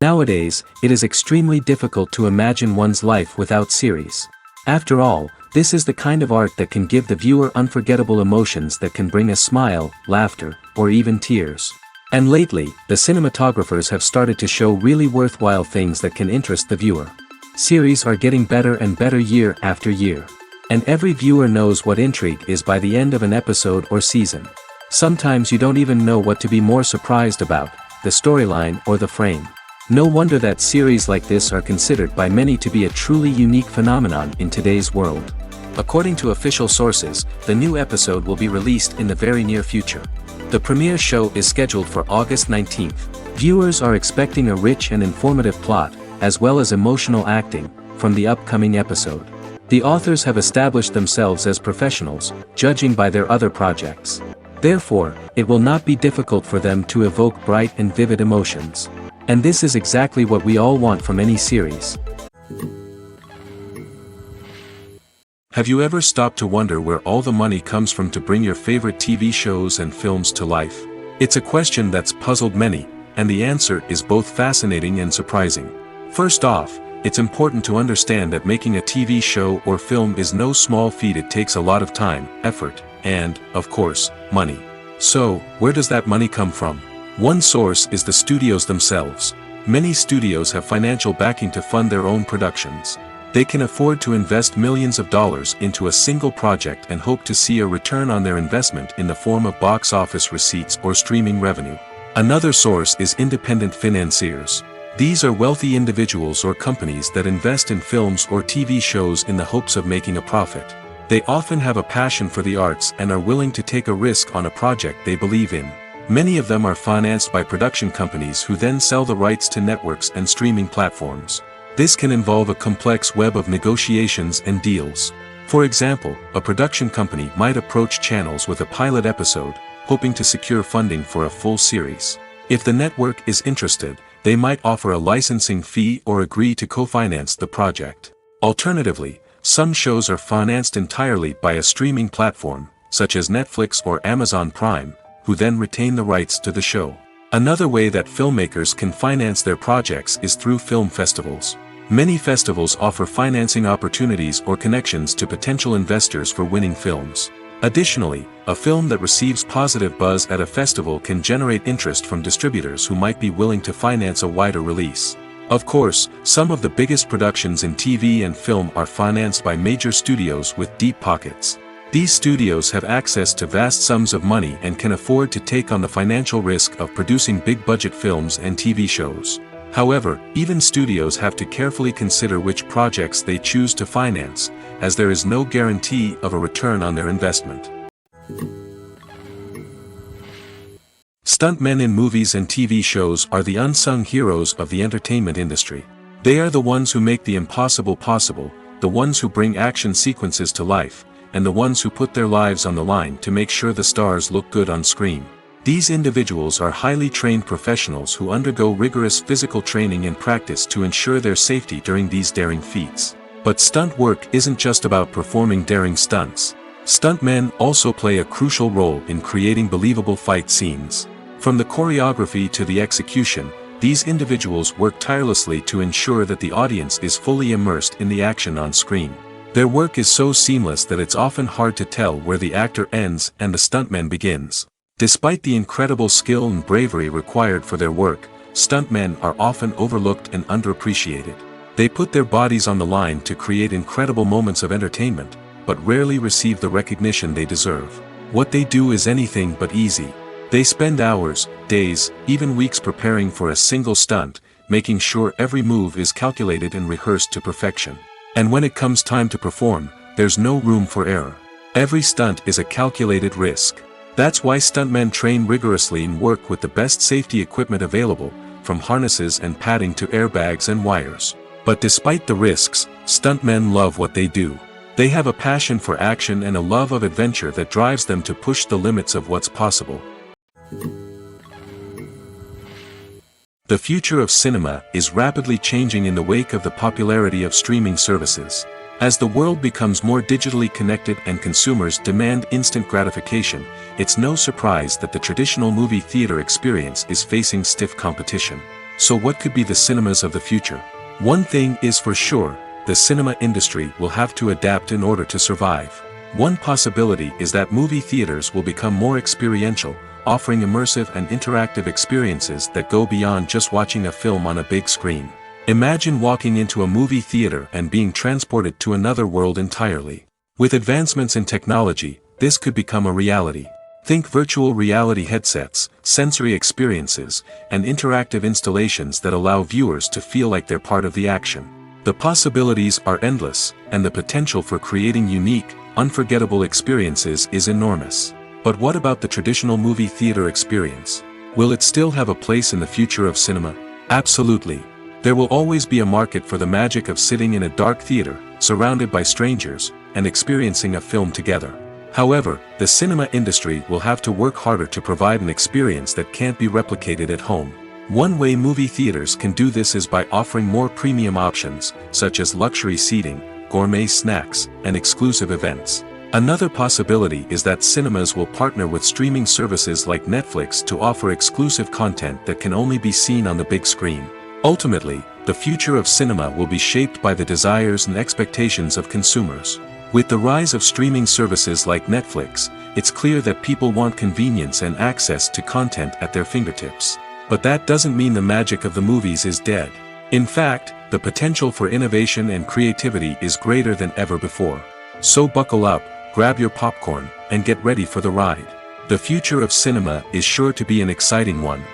Nowadays, it is extremely difficult to imagine one's life without series. After all, this is the kind of art that can give the viewer unforgettable emotions that can bring a smile, laughter, or even tears. And lately, the cinematographers have started to show really worthwhile things that can interest the viewer. Series are getting better and better year after year. And every viewer knows what intrigue is by the end of an episode or season. Sometimes you don't even know what to be more surprised about, the storyline or the frame. No wonder that series like this are considered by many to be a truly unique phenomenon in today's world. According to official sources, the new episode will be released in the very near future. The premiere show is scheduled for August 19th. Viewers are expecting a rich and informative plot, as well as emotional acting, from the upcoming episode. The authors have established themselves as professionals, judging by their other projects. Therefore, it will not be difficult for them to evoke bright and vivid emotions. And this is exactly what we all want from any series. Have you ever stopped to wonder where all the money comes from to bring your favorite TV shows and films to life? It's a question that's puzzled many, and the answer is both fascinating and surprising. First off, it's important to understand that making a TV show or film is no small feat. It takes a lot of time, effort, and, of course, money. So, where does that money come from? One source is the studios themselves. Many studios have financial backing to fund their own productions. They can afford to invest millions of dollars into a single project and hope to see a return on their investment in the form of box office receipts or streaming revenue. Another source is independent financiers. These are wealthy individuals or companies that invest in films or TV shows in the hopes of making a profit. They often have a passion for the arts and are willing to take a risk on a project they believe in. Many of them are financed by production companies who then sell the rights to networks and streaming platforms. This can involve a complex web of negotiations and deals. For example, a production company might approach channels with a pilot episode, hoping to secure funding for a full series. If the network is interested, they might offer a licensing fee or agree to co-finance the project. Alternatively, some shows are financed entirely by a streaming platform, such as Netflix or Amazon Prime, who then retain the rights to the show. Another way that filmmakers can finance their projects is through film festivals. Many festivals offer financing opportunities or connections to potential investors for winning films. Additionally, a film that receives positive buzz at a festival can generate interest from distributors who might be willing to finance a wider release. Of course, some of the biggest productions in TV and film are financed by major studios with deep pockets. These studios have access to vast sums of money and can afford to take on the financial risk of producing big-budget films and TV shows. However, even studios have to carefully consider which projects they choose to finance, as there is no guarantee of a return on their investment. Stuntmen in movies and TV shows are the unsung heroes of the entertainment industry. They are the ones who make the impossible possible, the ones who bring action sequences to life, and the ones who put their lives on the line to make sure the stars look good on screen. These individuals are highly trained professionals who undergo rigorous physical training and practice to ensure their safety during these daring feats. But stunt work isn't just about performing daring stunts. Stuntmen also play a crucial role in creating believable fight scenes. From the choreography to the execution, these individuals work tirelessly to ensure that the audience is fully immersed in the action on screen. Their work is so seamless that it's often hard to tell where the actor ends and the stuntman begins. Despite the incredible skill and bravery required for their work, stuntmen are often overlooked and underappreciated. They put their bodies on the line to create incredible moments of entertainment, but rarely receive the recognition they deserve. What they do is anything but easy. They spend hours, days, even weeks preparing for a single stunt, making sure every move is calculated and rehearsed to perfection. And when it comes time to perform, there's no room for error. Every stunt is a calculated risk. That's why stuntmen train rigorously and work with the best safety equipment available, from harnesses and padding to airbags and wires. But despite the risks, stuntmen love what they do. They have a passion for action and a love of adventure that drives them to push the limits of what's possible. The future of cinema is rapidly changing in the wake of the popularity of streaming services. As the world becomes more digitally connected and consumers demand instant gratification, it's no surprise that the traditional movie theater experience is facing stiff competition. So what could be the cinemas of the future? One thing is for sure, the cinema industry will have to adapt in order to survive. One possibility is that movie theaters will become more experiential, offering immersive and interactive experiences that go beyond just watching a film on a big screen. Imagine walking into a movie theater and being transported to another world entirely. With advancements in technology, this could become a reality. Think virtual reality headsets, sensory experiences, and interactive installations that allow viewers to feel like they're part of the action. The possibilities are endless, and the potential for creating unique, unforgettable experiences is enormous. But what about the traditional movie theater experience? Will it still have a place in the future of cinema? Absolutely. There will always be a market for the magic of sitting in a dark theater, surrounded by strangers, and experiencing a film together. However, the cinema industry will have to work harder to provide an experience that can't be replicated at home. One way movie theaters can do this is by offering more premium options, such as luxury seating, gourmet snacks, and exclusive events. Another possibility is that cinemas will partner with streaming services like Netflix to offer exclusive content that can only be seen on the big screen. Ultimately, the future of cinema will be shaped by the desires and expectations of consumers. With the rise of streaming services like Netflix, it's clear that people want convenience and access to content at their fingertips. But that doesn't mean the magic of the movies is dead. In fact, the potential for innovation and creativity is greater than ever before. So buckle up, grab your popcorn, and get ready for the ride. The future of cinema is sure to be an exciting one.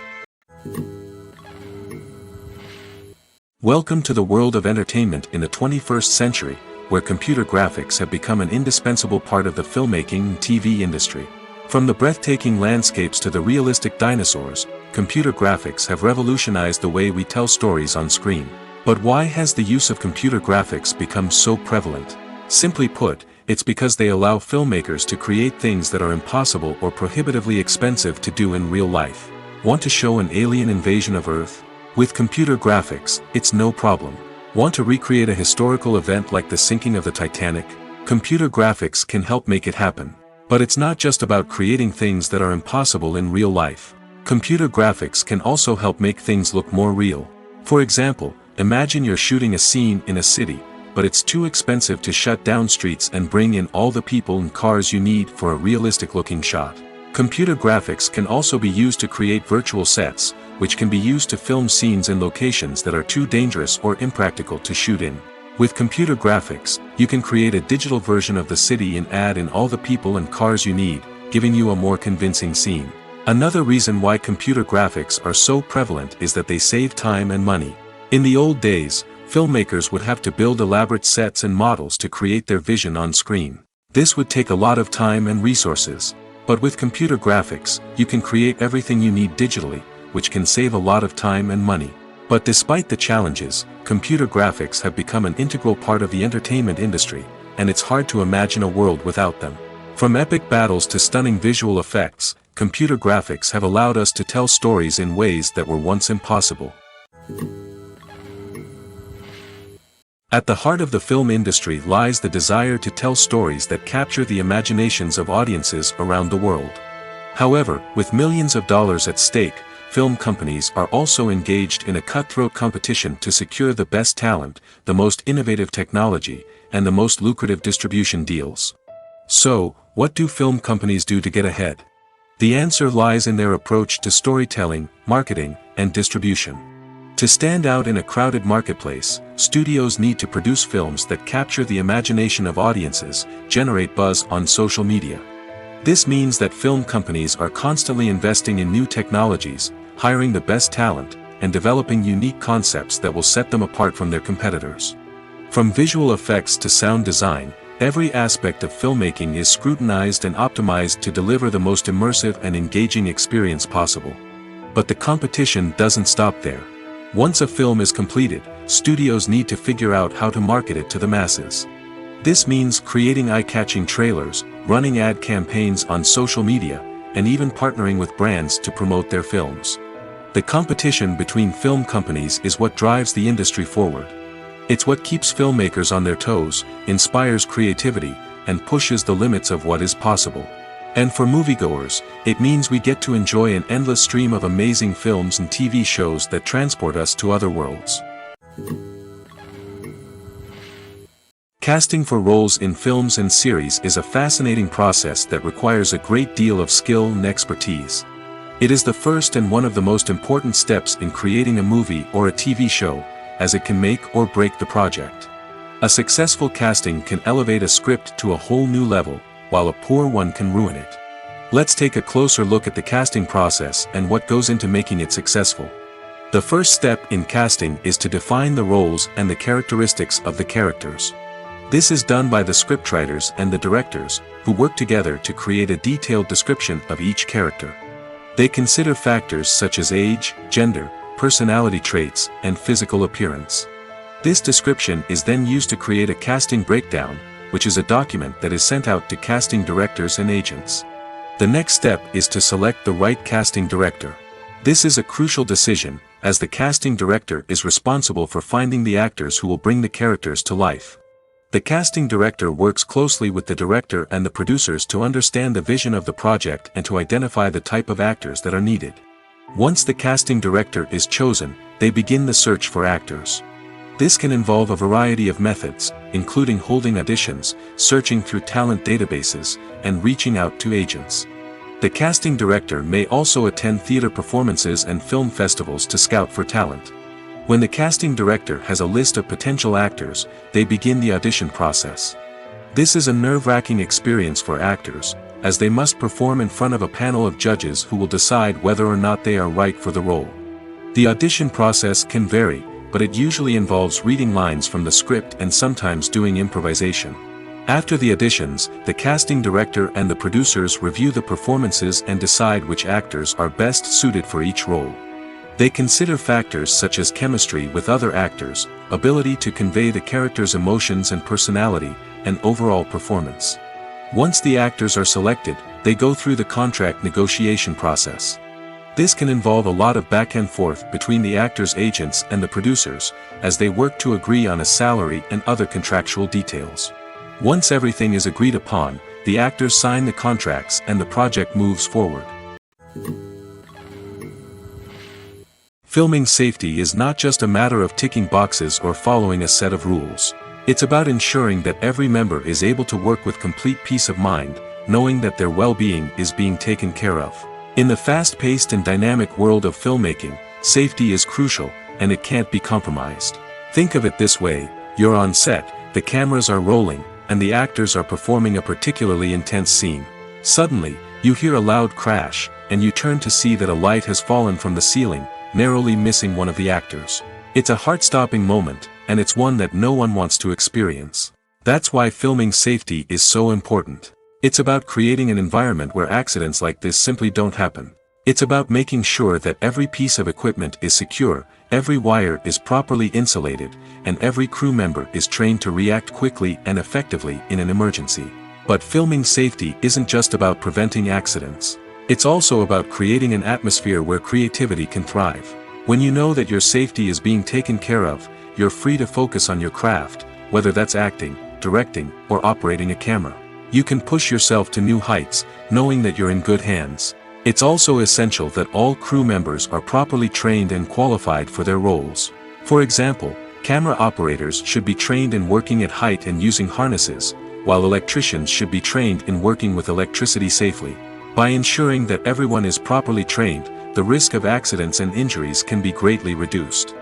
Welcome to the world of entertainment in the 21st century, where computer graphics have become an indispensable part of the filmmaking and TV industry. From the breathtaking landscapes to the realistic dinosaurs, computer graphics have revolutionized the way we tell stories on screen. But why has the use of computer graphics become so prevalent? Simply put, it's because they allow filmmakers to create things that are impossible or prohibitively expensive to do in real life. Want to show an alien invasion of Earth? With computer graphics, it's no problem. Want to recreate a historical event like the sinking of the Titanic? Computer graphics can help make it happen. But it's not just about creating things that are impossible in real life. Computer graphics can also help make things look more real. For example, imagine you're shooting a scene in a city, but it's too expensive to shut down streets and bring in all the people and cars you need for a realistic-looking shot. Computer graphics can also be used to create virtual sets, which can be used to film scenes in locations that are too dangerous or impractical to shoot in. With computer graphics, you can create a digital version of the city and add in all the people and cars you need, giving you a more convincing scene. Another reason why computer graphics are so prevalent is that they save time and money. In the old days, filmmakers would have to build elaborate sets and models to create their vision on screen. This would take a lot of time and resources. But with computer graphics, you can create everything you need digitally, which can save a lot of time and money. But despite the challenges, computer graphics have become an integral part of the entertainment industry, and it's hard to imagine a world without them. From epic battles to stunning visual effects, computer graphics have allowed us to tell stories in ways that were once impossible. At the heart of the film industry lies the desire to tell stories that capture the imaginations of audiences around the world. However, with millions of dollars at stake, film companies are also engaged in a cutthroat competition to secure the best talent, the most innovative technology, and the most lucrative distribution deals. So, what do film companies do to get ahead? The answer lies in their approach to storytelling, marketing, and distribution. To stand out in a crowded marketplace, studios need to produce films that capture the imagination of audiences, generate buzz on social media. This means that film companies are constantly investing in new technologies, hiring the best talent, and developing unique concepts that will set them apart from their competitors. From visual effects to sound design, every aspect of filmmaking is scrutinized and optimized to deliver the most immersive and engaging experience possible. But the competition doesn't stop there. Once a film is completed, studios need to figure out how to market it to the masses. This means creating eye-catching trailers, running ad campaigns on social media, and even partnering with brands to promote their films. The competition between film companies is what drives the industry forward. It's what keeps filmmakers on their toes, inspires creativity, and pushes the limits of what is possible. And for moviegoers, it means we get to enjoy an endless stream of amazing films and TV shows that transport us to other worlds. Casting for roles in films and series is a fascinating process that requires a great deal of skill and expertise. It is the first and one of the most important steps in creating a movie or a TV show, as it can make or break the project. A successful casting can elevate a script to a whole new level, while a poor one can ruin it. Let's take a closer look at the casting process and what goes into making it successful. The first step in casting is to define the roles and the characteristics of the characters. This is done by the scriptwriters and the directors, who work together to create a detailed description of each character. They consider factors such as age, gender, personality traits, and physical appearance. This description is then used to create a casting breakdown, which is a document that is sent out to casting directors and agents. The next step is to select the right casting director. This is a crucial decision, as the casting director is responsible for finding the actors who will bring the characters to life. The casting director works closely with the director and the producers to understand the vision of the project and to identify the type of actors that are needed. Once the casting director is chosen, they begin the search for actors. This can involve a variety of methods, including holding auditions, searching through talent databases, and reaching out to agents. The casting director may also attend theater performances and film festivals to scout for talent. When the casting director has a list of potential actors, they begin the audition process. This is a nerve-wracking experience for actors, as they must perform in front of a panel of judges who will decide whether or not they are right for the role. The audition process can vary, but it usually involves reading lines from the script and sometimes doing improvisation. After the auditions, the casting director and the producers review the performances and decide which actors are best suited for each role. They consider factors such as chemistry with other actors, ability to convey the character's emotions and personality, and overall performance. Once the actors are selected, they go through the contract negotiation process. This can involve a lot of back and forth between the actors' agents and the producers, as they work to agree on a salary and other contractual details. Once everything is agreed upon, the actors sign the contracts and the project moves forward. Filming safety is not just a matter of ticking boxes or following a set of rules. It's about ensuring that every member is able to work with complete peace of mind, knowing that their well-being is being taken care of. In the fast-paced and dynamic world of filmmaking, safety is crucial, and it can't be compromised. Think of it this way: you're on set, the cameras are rolling, and the actors are performing a particularly intense scene. Suddenly, you hear a loud crash, and you turn to see that a light has fallen from the ceiling, narrowly missing one of the actors. It's a heart-stopping moment, and it's one that no one wants to experience. That's why filming safety is so important. It's about creating an environment where accidents like this simply don't happen. It's about making sure that every piece of equipment is secure, every wire is properly insulated, and every crew member is trained to react quickly and effectively in an emergency. But filming safety isn't just about preventing accidents. It's also about creating an atmosphere where creativity can thrive. When you know that your safety is being taken care of, you're free to focus on your craft, whether that's acting, directing, or operating a camera. You can push yourself to new heights, knowing that you're in good hands. It's also essential that all crew members are properly trained and qualified for their roles. For example, camera operators should be trained in working at height and using harnesses, while electricians should be trained in working with electricity safely. By ensuring that everyone is properly trained, the risk of accidents and injuries can be greatly reduced.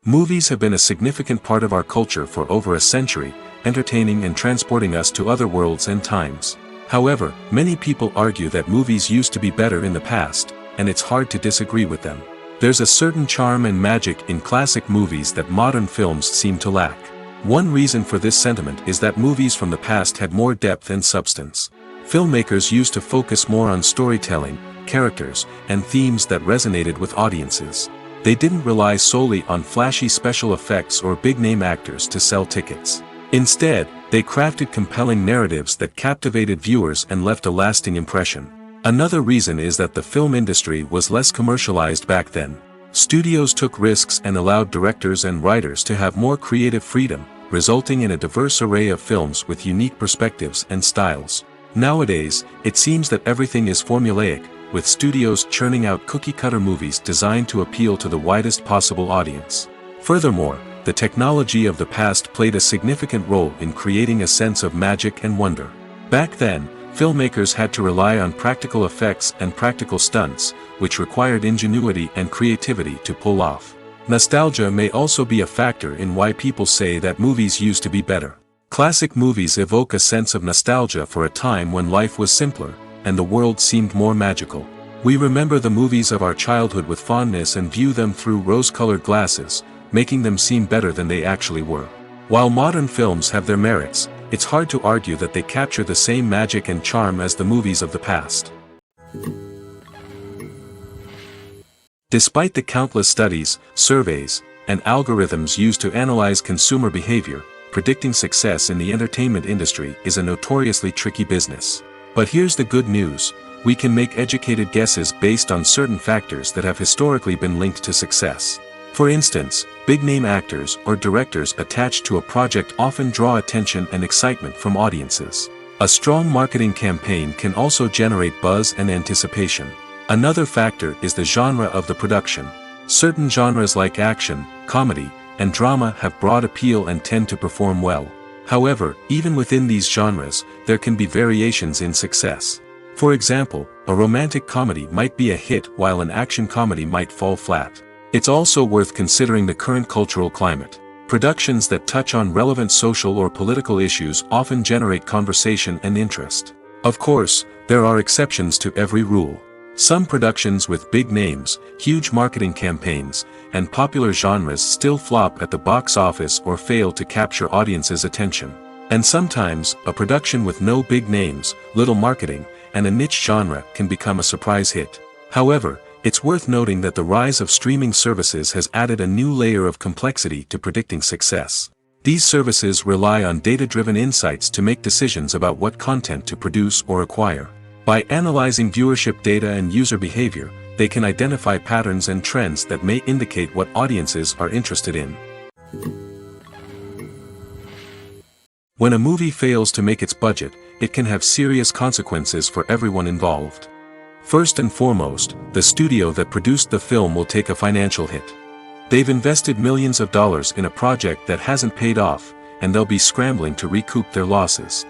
Movies have been a significant part of our culture for over a century, entertaining and transporting us to other worlds and times. However, many people argue that movies used to be better in the past, and it's hard to disagree with them. There's a certain charm and magic in classic movies that modern films seem to lack. One reason for this sentiment is that movies from the past had more depth and substance. Filmmakers used to focus more on storytelling, characters, and themes that resonated with audiences. They didn't rely solely on flashy special effects or big-name actors to sell tickets. Instead, they crafted compelling narratives that captivated viewers and left a lasting impression. Another reason is that the film industry was less commercialized back then. Studios took risks and allowed directors and writers to have more creative freedom, resulting in a diverse array of films with unique perspectives and styles. Nowadays, it seems that everything is formulaic, with studios churning out cookie-cutter movies designed to appeal to the widest possible audience. Furthermore, the technology of the past played a significant role in creating a sense of magic and wonder. Back then, filmmakers had to rely on practical effects and practical stunts, which required ingenuity and creativity to pull off. Nostalgia may also be a factor in why people say that movies used to be better. Classic movies evoke a sense of nostalgia for a time when life was simpler, and the world seemed more magical. We remember the movies of our childhood with fondness and view them through rose-colored glasses, making them seem better than they actually were. While modern films have their merits, it's hard to argue that they capture the same magic and charm as the movies of the past. Despite the countless studies, surveys, and algorithms used to analyze consumer behavior, predicting success in the entertainment industry is a notoriously tricky business. But here's the good news: we can make educated guesses based on certain factors that have historically been linked to success. For instance, big-name actors or directors attached to a project often draw attention and excitement from audiences. A strong marketing campaign can also generate buzz and anticipation. Another factor is the genre of the production. Certain genres like action, comedy, and drama have broad appeal and tend to perform well. However, even within these genres, there can be variations in success. For example, a romantic comedy might be a hit while an action comedy might fall flat. It's also worth considering the current cultural climate. Productions that touch on relevant social or political issues often generate conversation and interest. Of course, there are exceptions to every rule. Some productions with big names, huge marketing campaigns, and popular genres still flop at the box office or fail to capture audiences' attention. And sometimes, a production with no big names, little marketing, and a niche genre can become a surprise hit. However, it's worth noting that the rise of streaming services has added a new layer of complexity to predicting success. These services rely on data-driven insights to make decisions about what content to produce or acquire. By analyzing viewership data and user behavior, they can identify patterns and trends that may indicate what audiences are interested in. When a movie fails to make its budget, it can have serious consequences for everyone involved. First and foremost, the studio that produced the film will take a financial hit. They've invested millions of dollars in a project that hasn't paid off, and they'll be scrambling to recoup their losses.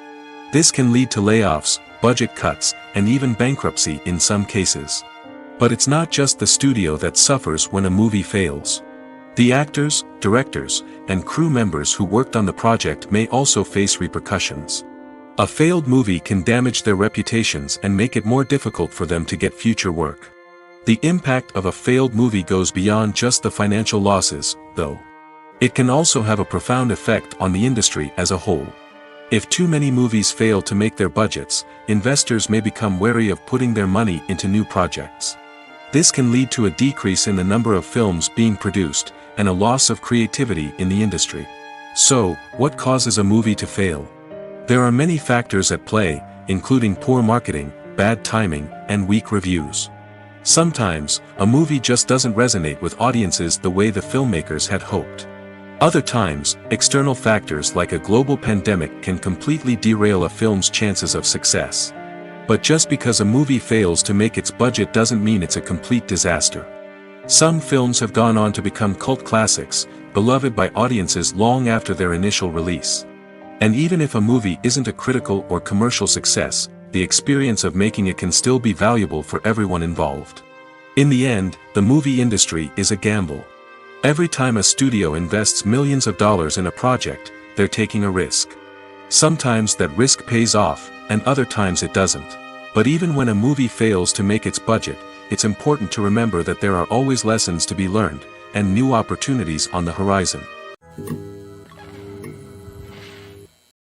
This can lead to layoffs, budget cuts, and even bankruptcy in some cases. But it's not just the studio that suffers when a movie fails. The actors, directors, and crew members who worked on the project may also face repercussions. A failed movie can damage their reputations and make it more difficult for them to get future work. The impact of a failed movie goes beyond just the financial losses, though. It can also have a profound effect on the industry as a whole. If too many movies fail to make their budgets, investors may become wary of putting their money into new projects. This can lead to a decrease in the number of films being produced, and a loss of creativity in the industry. So, what causes a movie to fail? There are many factors at play, including poor marketing, bad timing, and weak reviews. Sometimes, a movie just doesn't resonate with audiences the way the filmmakers had hoped. Other times, external factors like a global pandemic can completely derail a film's chances of success. But just because a movie fails to make its budget doesn't mean it's a complete disaster. Some films have gone on to become cult classics, beloved by audiences long after their initial release. And even if a movie isn't a critical or commercial success, the experience of making it can still be valuable for everyone involved. In the end, the movie industry is a gamble. Every time a studio invests millions of dollars in a project, they're taking a risk. Sometimes that risk pays off, and other times it doesn't. But even when a movie fails to make its budget, it's important to remember that there are always lessons to be learned, and new opportunities on the horizon.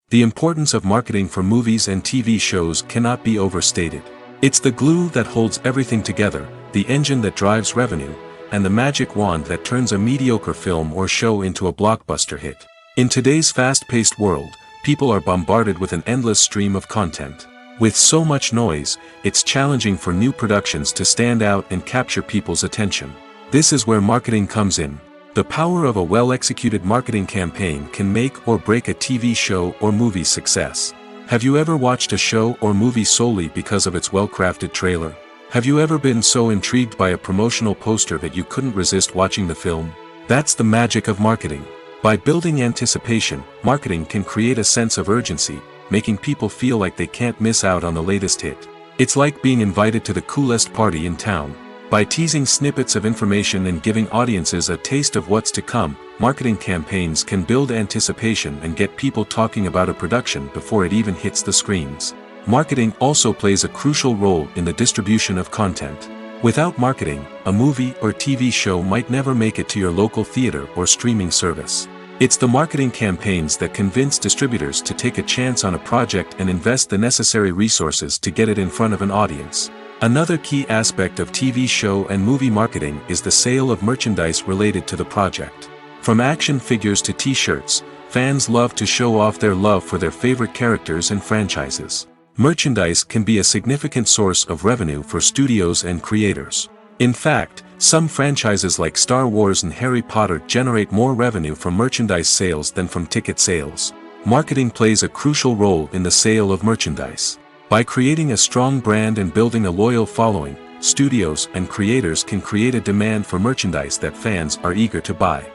The importance of marketing for movies and TV shows cannot be overstated. It's the glue that holds everything together, the engine that drives revenue, and the magic wand that turns a mediocre film or show into a blockbuster hit. In today's fast-paced world, people are bombarded with an endless stream of content. With so much noise, it's challenging for new productions to stand out and capture people's attention. This is where marketing comes in. The power of a well-executed marketing campaign can make or break a TV show or movie's success. Have you ever watched a show or movie solely because of its well-crafted trailer? Have you ever been so intrigued by a promotional poster that you couldn't resist watching the film? That's the magic of marketing. By building anticipation, marketing can create a sense of urgency, making people feel like they can't miss out on the latest hit. It's like being invited to the coolest party in town. By teasing snippets of information and giving audiences a taste of what's to come, marketing campaigns can build anticipation and get people talking about a production before it even hits the screens. Marketing also plays a crucial role in the distribution of content. Without marketing, a movie or TV show might never make it to your local theater or streaming service. It's the marketing campaigns that convince distributors to take a chance on a project and invest the necessary resources to get it in front of an audience. Another key aspect of TV show and movie marketing is the sale of merchandise related to the project. From action figures to t-shirts, fans love to show off their love for their favorite characters and franchises. Merchandise can be a significant source of revenue for studios and creators. In fact, some franchises like Star Wars and Harry Potter generate more revenue from merchandise sales than from ticket sales. Marketing plays a crucial role in the sale of merchandise. By creating a strong brand and building a loyal following, studios and creators can create a demand for merchandise that fans are eager to buy.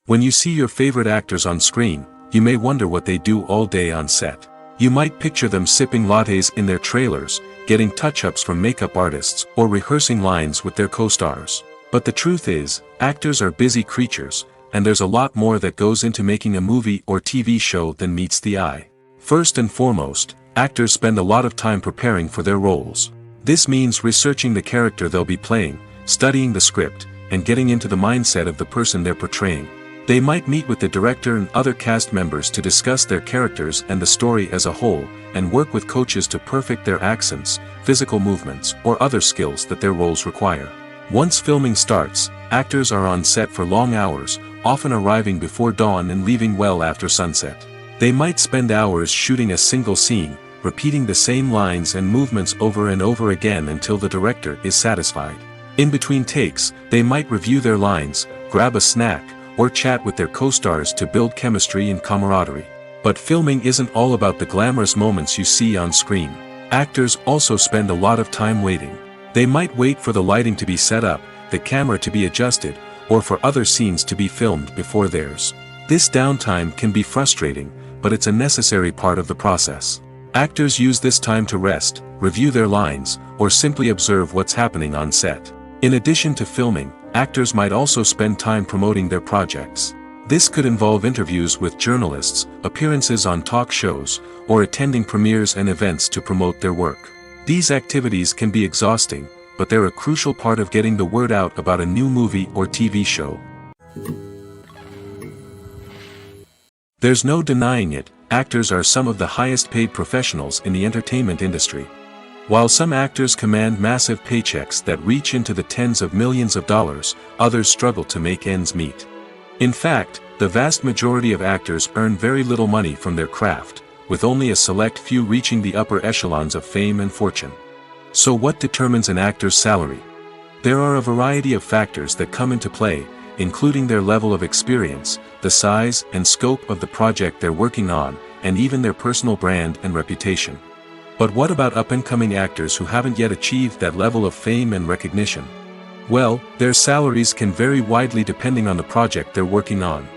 When you see your favorite actors on screen, you may wonder what they do all day on set. You might picture them sipping lattes in their trailers, getting touch-ups from makeup artists, or rehearsing lines with their co-stars. But the truth is, actors are busy creatures, and there's a lot more that goes into making a movie or TV show than meets the eye. First and foremost, actors spend a lot of time preparing for their roles. This means researching the character they'll be playing, studying the script, and getting into the mindset of the person they're portraying. They might meet with the director and other cast members to discuss their characters and the story as a whole, and work with coaches to perfect their accents, physical movements, or other skills that their roles require. Once filming starts, actors are on set for long hours, often arriving before dawn and leaving well after sunset. They might spend hours shooting a single scene, repeating the same lines and movements over and over again until the director is satisfied. In between takes, they might review their lines, grab a snack, or chat with their co-stars to build chemistry and camaraderie. But filming isn't all about the glamorous moments you see on screen. Actors also spend a lot of time waiting. They might wait for the lighting to be set up, the camera to be adjusted, or for other scenes to be filmed before theirs. This downtime can be frustrating, but it's a necessary part of the process. Actors use this time to rest, review their lines, or simply observe what's happening on set. In addition to filming, actors might also spend time promoting their projects. This could involve interviews with journalists, appearances on talk shows, or attending premieres and events to promote their work. These activities can be exhausting, but they're a crucial part of getting the word out about a new movie or TV show. There's no denying it, actors are some of the highest paid professionals in the entertainment industry. While some actors command massive paychecks that reach into the tens of millions of dollars, others struggle to make ends meet. In fact, the vast majority of actors earn very little money from their craft, with only a select few reaching the upper echelons of fame and fortune. So what determines an actor's salary? There are a variety of factors that come into play, including their level of experience, the size and scope of the project they're working on, and even their personal brand and reputation. But what about up-and-coming actors who haven't yet achieved that level of fame and recognition? Well, their salaries can vary widely depending on the project they're working on.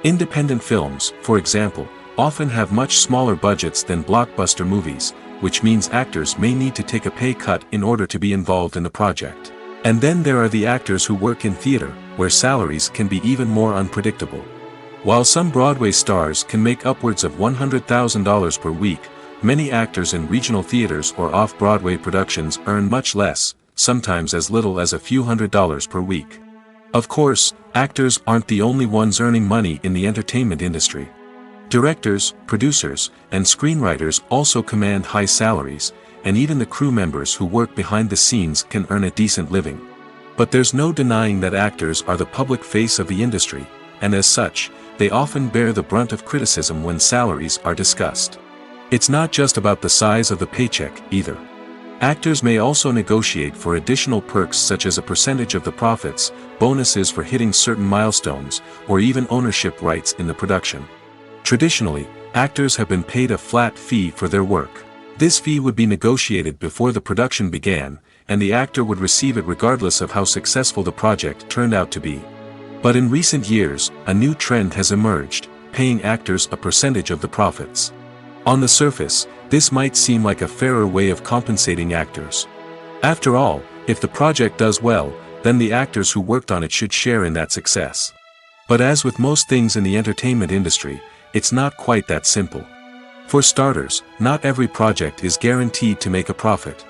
Independent films, for example, often have much smaller budgets than blockbuster movies, which means actors may need to take a pay cut in order to be involved in the project. And then there are the actors who work in theater, where salaries can be even more unpredictable. While some Broadway stars can make upwards of $100,000 per week, many actors in regional theaters or off-Broadway productions earn much less, sometimes as little as a few $100s per week. Of course, actors aren't the only ones earning money in the entertainment industry. Directors, producers, and screenwriters also command high salaries, and even the crew members who work behind the scenes can earn a decent living. But there's no denying that actors are the public face of the industry, and as such, they often bear the brunt of criticism when salaries are discussed. It's not just about the size of the paycheck, either. Actors may also negotiate for additional perks such as a percentage of the profits, bonuses for hitting certain milestones, or even ownership rights in the production. Traditionally, actors have been paid a flat fee for their work. This fee would be negotiated before the production began, and the actor would receive it regardless of how successful the project turned out to be. But in recent years, a new trend has emerged, paying actors a percentage of the profits. On the surface, this might seem like a fairer way of compensating actors. After all, if the project does well, then the actors who worked on it should share in that success. But as with most things in the entertainment industry, it's not quite that simple. For starters, not every project is guaranteed to make a profit.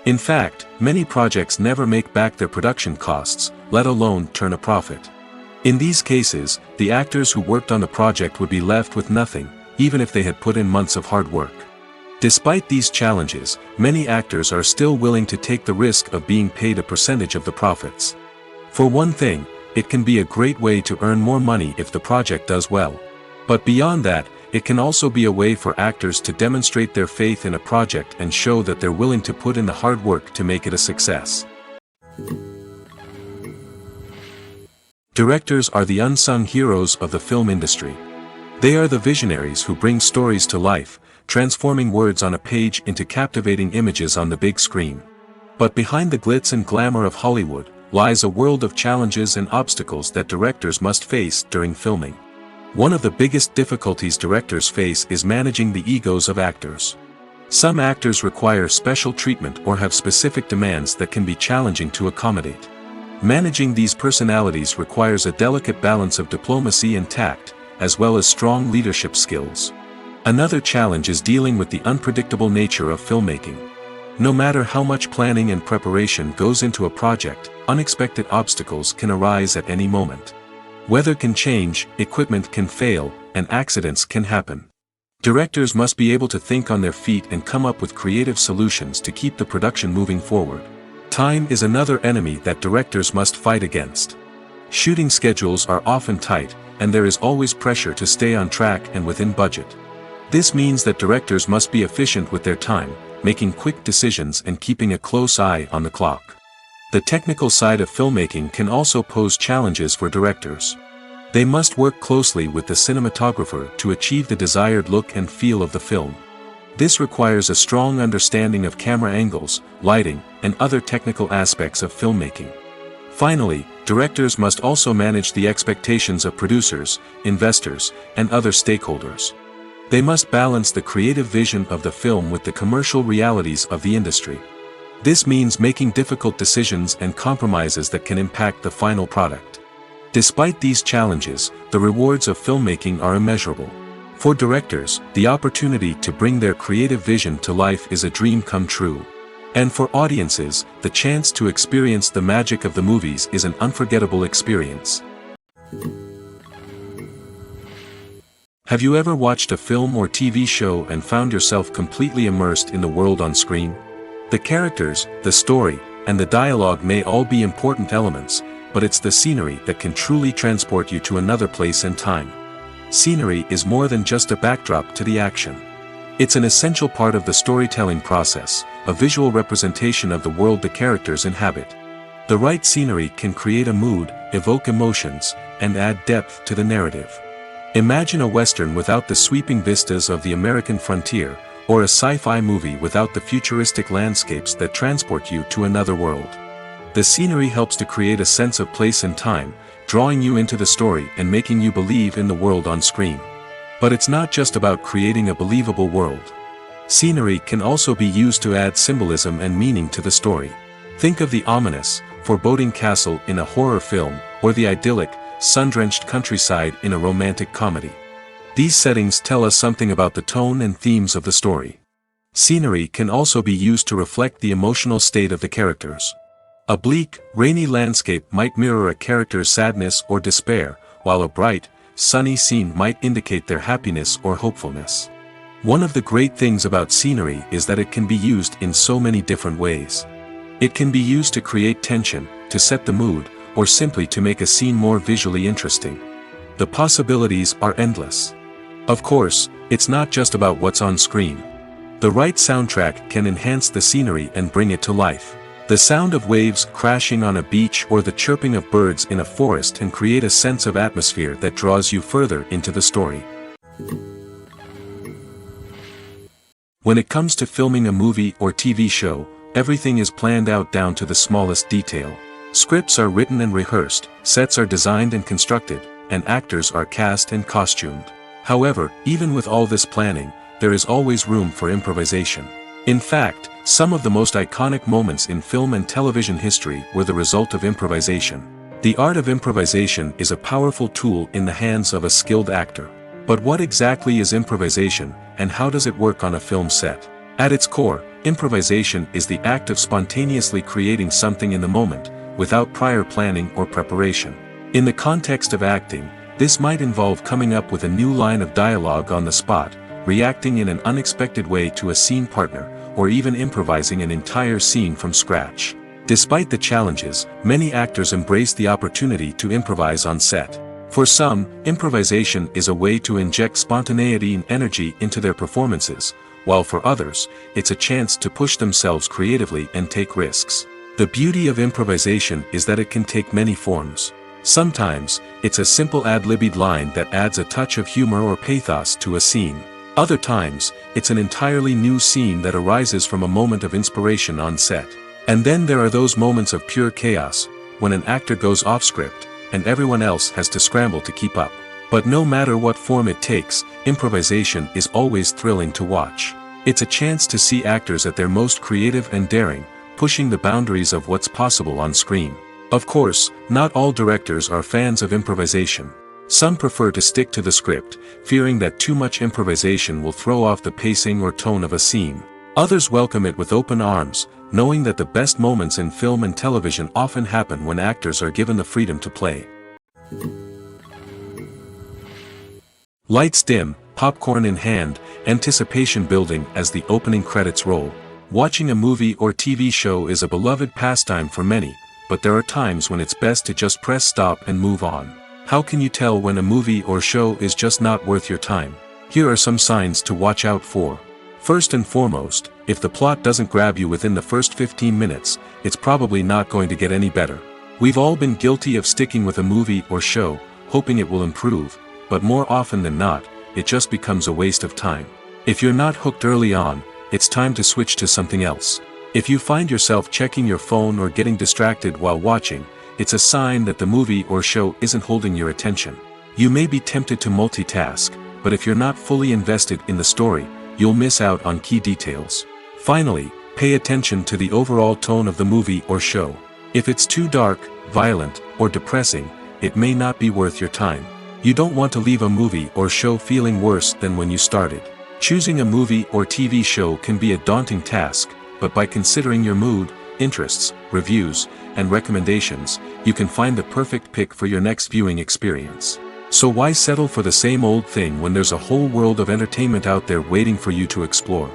In fact, many projects never make back their production costs, let alone turn a profit. In these cases, the actors who worked on the project would be left with nothing, even if they had put in months of hard work. Despite these challenges, many actors are still willing to take the risk of being paid a percentage of the profits. For one thing, it can be a great way to earn more money if the project does well. But beyond that, it can also be a way for actors to demonstrate their faith in a project and show that they're willing to put in the hard work to make it a success. Directors are the unsung heroes of the film industry. They are the visionaries who bring stories to life, transforming words on a page into captivating images on the big screen. But behind the glitz and glamour of Hollywood, lies a world of challenges and obstacles that directors must face during filming. One of the biggest difficulties directors face is managing the egos of actors. Some actors require special treatment or have specific demands that can be challenging to accommodate. Managing these personalities requires a delicate balance of diplomacy and tact, as well as strong leadership skills. Another challenge is dealing with the unpredictable nature of filmmaking. No matter how much planning and preparation goes into a project, unexpected obstacles can arise at any moment. Weather can change, equipment can fail, and accidents can happen. Directors must be able to think on their feet and come up with creative solutions to keep the production moving forward. Time is another enemy that directors must fight against. Shooting schedules are often tight, and there is always pressure to stay on track and within budget. This means that directors must be efficient with their time, making quick decisions and keeping a close eye on the clock. The technical side of filmmaking can also pose challenges for directors. They must work closely with the cinematographer to achieve the desired look and feel of the film. This requires a strong understanding of camera angles, lighting, and other technical aspects of filmmaking. Finally, directors must also manage the expectations of producers, investors, and other stakeholders. They must balance the creative vision of the film with the commercial realities of the industry. This means making difficult decisions and compromises that can impact the final product. Despite these challenges, the rewards of filmmaking are immeasurable. For directors, the opportunity to bring their creative vision to life is a dream come true. And for audiences, the chance to experience the magic of the movies is an unforgettable experience. Have you ever watched a film or TV show and found yourself completely immersed in the world on screen? The characters, the story, and the dialogue may all be important elements, but it's the scenery that can truly transport you to another place and time. Scenery is more than just a backdrop to the action. It's an essential part of the storytelling process, a visual representation of the world the characters inhabit. The right scenery can create a mood, evoke emotions, and add depth to the narrative. Imagine a Western without the sweeping vistas of the American frontier, or a sci-fi movie without the futuristic landscapes that transport you to another world. The scenery helps to create a sense of place and time, drawing you into the story and making you believe in the world on screen. But it's not just about creating a believable world. Scenery can also be used to add symbolism and meaning to the story. Think of the ominous, foreboding castle in a horror film, or the idyllic, sun-drenched countryside in a romantic comedy. These settings tell us something about the tone and themes of the story. Scenery can also be used to reflect the emotional state of the characters. A bleak, rainy landscape might mirror a character's sadness or despair, while a bright, sunny scene might indicate their happiness or hopefulness. One of the great things about scenery is that it can be used in so many different ways. It can be used to create tension, to set the mood, or simply to make a scene more visually interesting. The possibilities are endless. Of course, it's not just about what's on screen. The right soundtrack can enhance the scenery and bring it to life. The sound of waves crashing on a beach or the chirping of birds in a forest can create a sense of atmosphere that draws you further into the story. When it comes to filming a movie or TV show, everything is planned out down to the smallest detail. Scripts are written and rehearsed, sets are designed and constructed, and actors are cast and costumed. However, even with all this planning, there is always room for improvisation. In fact, some of the most iconic moments in film and television history were the result of improvisation. The art of improvisation is a powerful tool in the hands of a skilled actor. But what exactly is improvisation, and how does it work on a film set? At its core, improvisation is the act of spontaneously creating something in the moment, without prior planning or preparation. In the context of acting, this might involve coming up with a new line of dialogue on the spot, reacting in an unexpected way to a scene partner, or even improvising an entire scene from scratch. Despite the challenges, many actors embrace the opportunity to improvise on set. For some, improvisation is a way to inject spontaneity and energy into their performances, while for others, it's a chance to push themselves creatively and take risks. The beauty of improvisation is that it can take many forms. Sometimes, it's a simple ad-libbed line that adds a touch of humor or pathos to a scene. Other times, it's an entirely new scene that arises from a moment of inspiration on set. And then there are those moments of pure chaos, when an actor goes off script, and everyone else has to scramble to keep up. But no matter what form it takes, improvisation is always thrilling to watch. It's a chance to see actors at their most creative and daring, pushing the boundaries of what's possible on screen. Of course, not all directors are fans of improvisation. Some prefer to stick to the script, fearing that too much improvisation will throw off the pacing or tone of a scene. Others welcome it with open arms, knowing that the best moments in film and television often happen when actors are given the freedom to play. Lights dim, popcorn in hand, anticipation building as the opening credits roll. Watching a movie or TV show is a beloved pastime for many, but there are times when it's best to just press stop and move on. How can you tell when a movie or show is just not worth your time? Here are some signs to watch out for. First and foremost, if the plot doesn't grab you within the first 15 minutes, it's probably not going to get any better. We've all been guilty of sticking with a movie or show, hoping it will improve, but more often than not, it just becomes a waste of time. If you're not hooked early on, it's time to switch to something else. If you find yourself checking your phone or getting distracted while watching, it's a sign that the movie or show isn't holding your attention. You may be tempted to multitask, but if you're not fully invested in the story, you'll miss out on key details. Finally, pay attention to the overall tone of the movie or show. If it's too dark, violent, or depressing, it may not be worth your time. You don't want to leave a movie or show feeling worse than when you started. Choosing a movie or TV show can be a daunting task, but by considering your mood, interests, reviews, and recommendations, you can find the perfect pick for your next viewing experience. So why settle for the same old thing when there's a whole world of entertainment out there waiting for you to explore?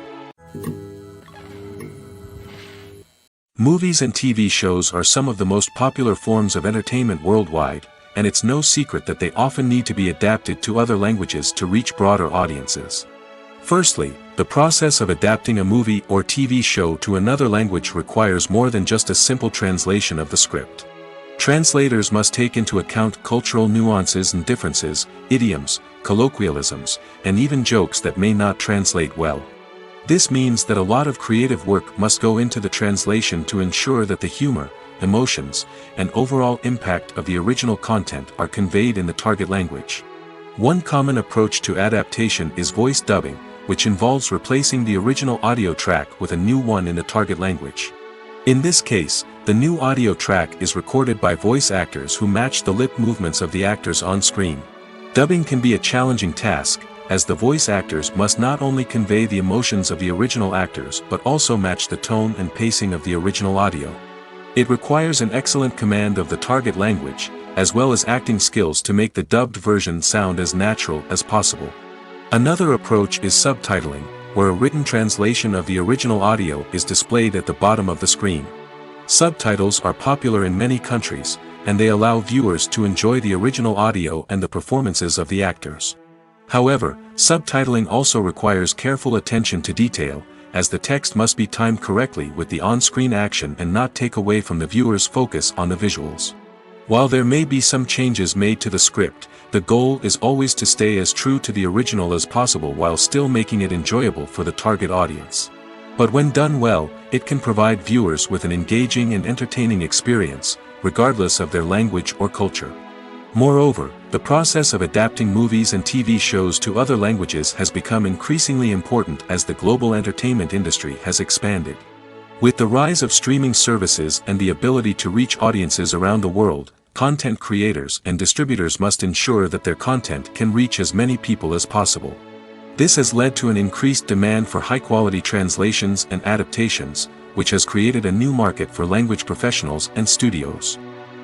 Movies and TV shows are some of the most popular forms of entertainment worldwide, and it's no secret that they often need to be adapted to other languages to reach broader audiences. Firstly, the process of adapting a movie or TV show to another language requires more than just a simple translation of the script. Translators must take into account cultural nuances and differences, idioms, colloquialisms, and even jokes that may not translate well. This means that a lot of creative work must go into the translation to ensure that the humor, emotions, and overall impact of the original content are conveyed in the target language. One common approach to adaptation is voice dubbing, which involves replacing the original audio track with a new one in the target language. In this case, the new audio track is recorded by voice actors who match the lip movements of the actors on screen. Dubbing can be a challenging task, as the voice actors must not only convey the emotions of the original actors but also match the tone and pacing of the original audio. It requires an excellent command of the target language, as well as acting skills to make the dubbed version sound as natural as possible. Another approach is subtitling, where a written translation of the original audio is displayed at the bottom of the screen. Subtitles are popular in many countries, and they allow viewers to enjoy the original audio and the performances of the actors. However, subtitling also requires careful attention to detail, as the text must be timed correctly with the on-screen action and not take away from the viewer's focus on the visuals. While there may be some changes made to the script, the goal is always to stay as true to the original as possible while still making it enjoyable for the target audience. But when done well, it can provide viewers with an engaging and entertaining experience, regardless of their language or culture. Moreover, the process of adapting movies and TV shows to other languages has become increasingly important as the global entertainment industry has expanded. With the rise of streaming services and the ability to reach audiences around the world, content creators and distributors must ensure that their content can reach as many people as possible. This has led to an increased demand for high-quality translations and adaptations, which has created a new market for language professionals and studios.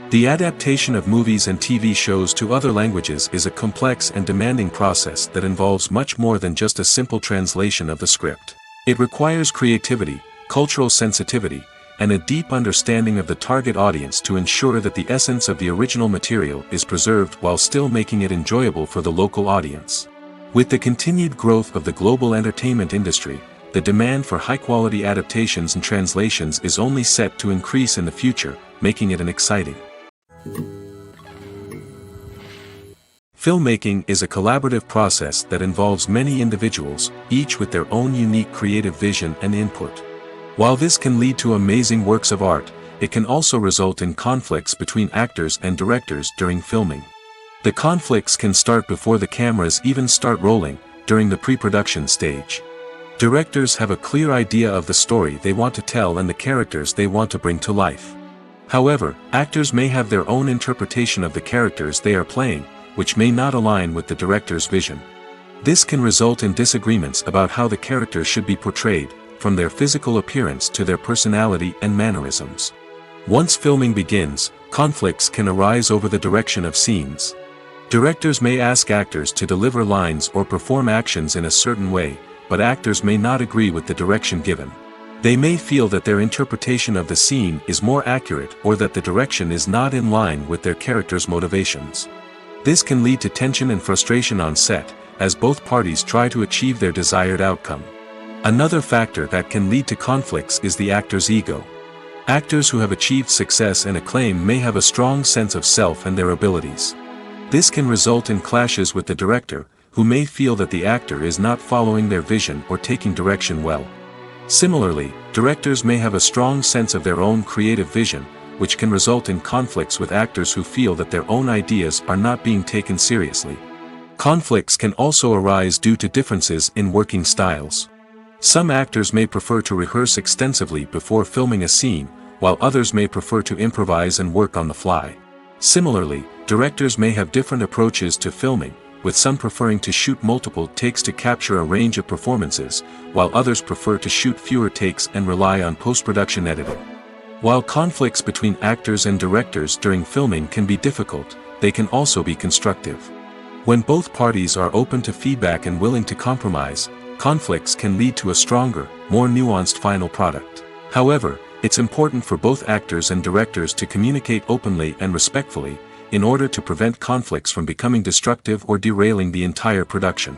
The adaptation of movies and TV shows to other languages is a complex and demanding process that involves much more than just a simple translation of the script. It requires creativity, cultural sensitivity, and a deep understanding of the target audience to ensure that the essence of the original material is preserved while still making it enjoyable for the local audience. With the continued growth of the global entertainment industry, the demand for high-quality adaptations and translations is only set to increase in the future, making it an exciting. Filmmaking is a collaborative process that involves many individuals, each with their own unique creative vision and input. While this can lead to amazing works of art, it can also result in conflicts between actors and directors during filming. The conflicts can start before the cameras even start rolling, during the pre-production stage. Directors have a clear idea of the story they want to tell and the characters they want to bring to life. However, actors may have their own interpretation of the characters they are playing, which may not align with the director's vision. This can result in disagreements about how the characters should be portrayed, from their physical appearance to their personality and mannerisms. Once filming begins, conflicts can arise over the direction of scenes. Directors may ask actors to deliver lines or perform actions in a certain way, but actors may not agree with the direction given. They may feel that their interpretation of the scene is more accurate or that the direction is not in line with their character's motivations. This can lead to tension and frustration on set, as both parties try to achieve their desired outcome. Another factor that can lead to conflicts is the actor's ego. Actors who have achieved success and acclaim may have a strong sense of self and their abilities. This can result in clashes with the director, who may feel that the actor is not following their vision or taking direction well. Similarly, directors may have a strong sense of their own creative vision, which can result in conflicts with actors who feel that their own ideas are not being taken seriously. Conflicts can also arise due to differences in working styles. Some actors may prefer to rehearse extensively before filming a scene, while others may prefer to improvise and work on the fly. Similarly, directors may have different approaches to filming, with some preferring to shoot multiple takes to capture a range of performances, while others prefer to shoot fewer takes and rely on post-production editing. While conflicts between actors and directors during filming can be difficult, they can also be constructive. When both parties are open to feedback and willing to compromise, conflicts can lead to a stronger, more nuanced final product. However, it's important for both actors and directors to communicate openly and respectfully, in order to prevent conflicts from becoming destructive or derailing the entire production.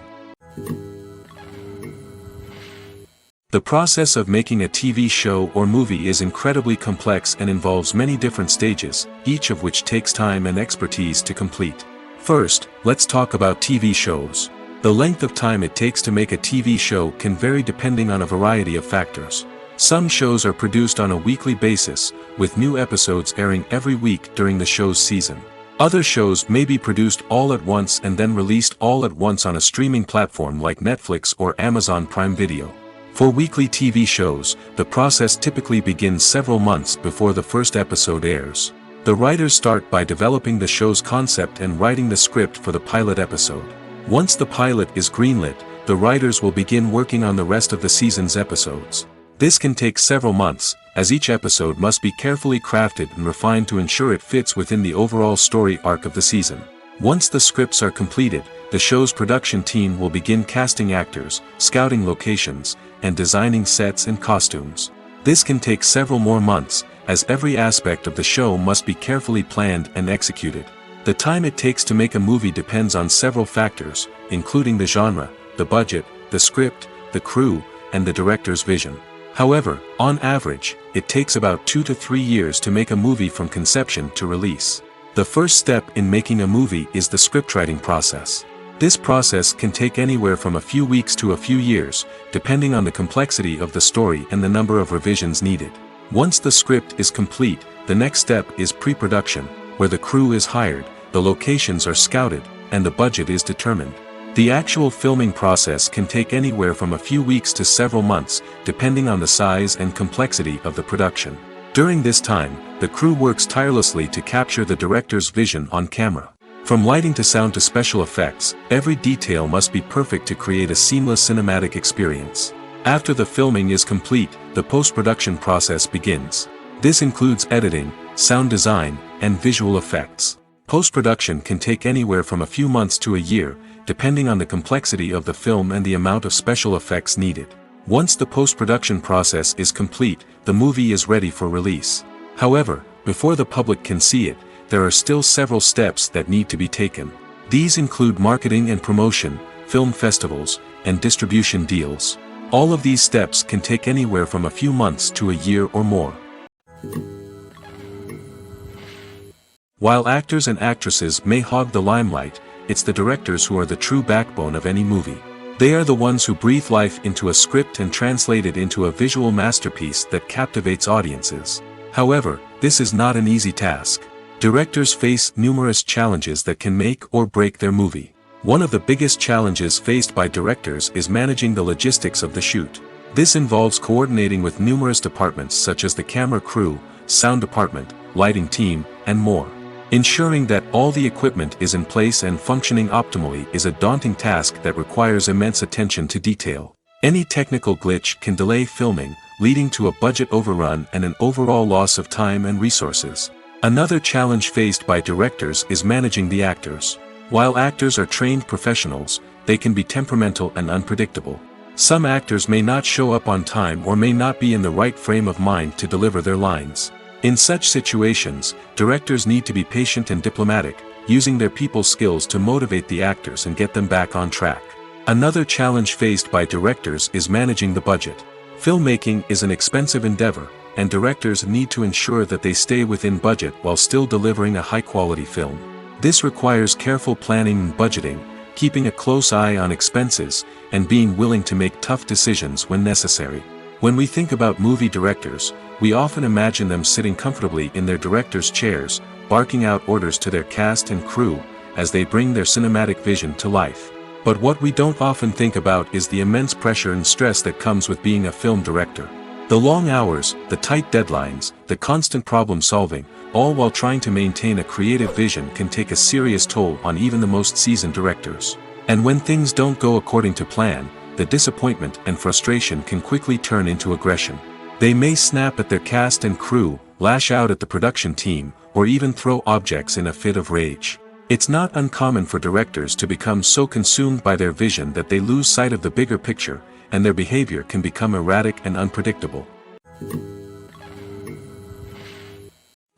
The process of making a TV show or movie is incredibly complex and involves many different stages, each of which takes time and expertise to complete. First, let's talk about TV shows. The length of time it takes to make a TV show can vary depending on a variety of factors. Some shows are produced on a weekly basis, with new episodes airing every week during the show's season. Other shows may be produced all at once and then released all at once on a streaming platform like Netflix or Amazon Prime Video. For weekly TV shows, the process typically begins several months before the first episode airs. The writers start by developing the show's concept and writing the script for the pilot episode. Once the pilot is greenlit, the writers will begin working on the rest of the season's episodes. This can take several months, as each episode must be carefully crafted and refined to ensure it fits within the overall story arc of the season. Once the scripts are completed, the show's production team will begin casting actors, scouting locations, and designing sets and costumes. This can take several more months, as every aspect of the show must be carefully planned and executed. The time it takes to make a movie depends on several factors, including the genre, the budget, the script, the crew, and the director's vision. However, on average, it takes about 2 to 3 years to make a movie from conception to release. The first step in making a movie is the scriptwriting process. This process can take anywhere from a few weeks to a few years, depending on the complexity of the story and the number of revisions needed. Once the script is complete, the next step is pre-production, where the crew is hired, the locations are scouted, and the budget is determined. The actual filming process can take anywhere from a few weeks to several months, depending on the size and complexity of the production. During this time, the crew works tirelessly to capture the director's vision on camera. From lighting to sound to special effects, every detail must be perfect to create a seamless cinematic experience. After the filming is complete, the post-production process begins. This includes editing, sound design, and visual effects. Post-production can take anywhere from a few months to a year, depending on the complexity of the film and the amount of special effects needed. Once the post-production process is complete, the movie is ready for release. However, before the public can see it, there are still several steps that need to be taken. These include marketing and promotion, film festivals, and distribution deals. All of these steps can take anywhere from a few months to a year or more. While actors and actresses may hog the limelight, it's the directors who are the true backbone of any movie. They are the ones who breathe life into a script and translate it into a visual masterpiece that captivates audiences. However, this is not an easy task. Directors face numerous challenges that can make or break their movie. One of the biggest challenges faced by directors is managing the logistics of the shoot. This involves coordinating with numerous departments such as the camera crew, sound department, lighting team, and more. Ensuring that all the equipment is in place and functioning optimally is a daunting task that requires immense attention to detail. Any technical glitch can delay filming, leading to a budget overrun and an overall loss of time and resources. Another challenge faced by directors is managing the actors. While actors are trained professionals, they can be temperamental and unpredictable. Some actors may not show up on time or may not be in the right frame of mind to deliver their lines. In such situations, directors need to be patient and diplomatic, using their people skills to motivate the actors and get them back on track. Another challenge faced by directors is managing the budget. Filmmaking is an expensive endeavor, and directors need to ensure that they stay within budget while still delivering a high-quality film. This requires careful planning and budgeting, keeping a close eye on expenses, and being willing to make tough decisions when necessary. When we think about movie directors, we often imagine them sitting comfortably in their director's chairs, barking out orders to their cast and crew, as they bring their cinematic vision to life. But what we don't often think about is the immense pressure and stress that comes with being a film director. The long hours, the tight deadlines, the constant problem solving, all while trying to maintain a creative vision can take a serious toll on even the most seasoned directors. And when things don't go according to plan, the disappointment and frustration can quickly turn into aggression. They may snap at their cast and crew, lash out at the production team, or even throw objects in a fit of rage. It's not uncommon for directors to become so consumed by their vision that they lose sight of the bigger picture, and their behavior can become erratic and unpredictable.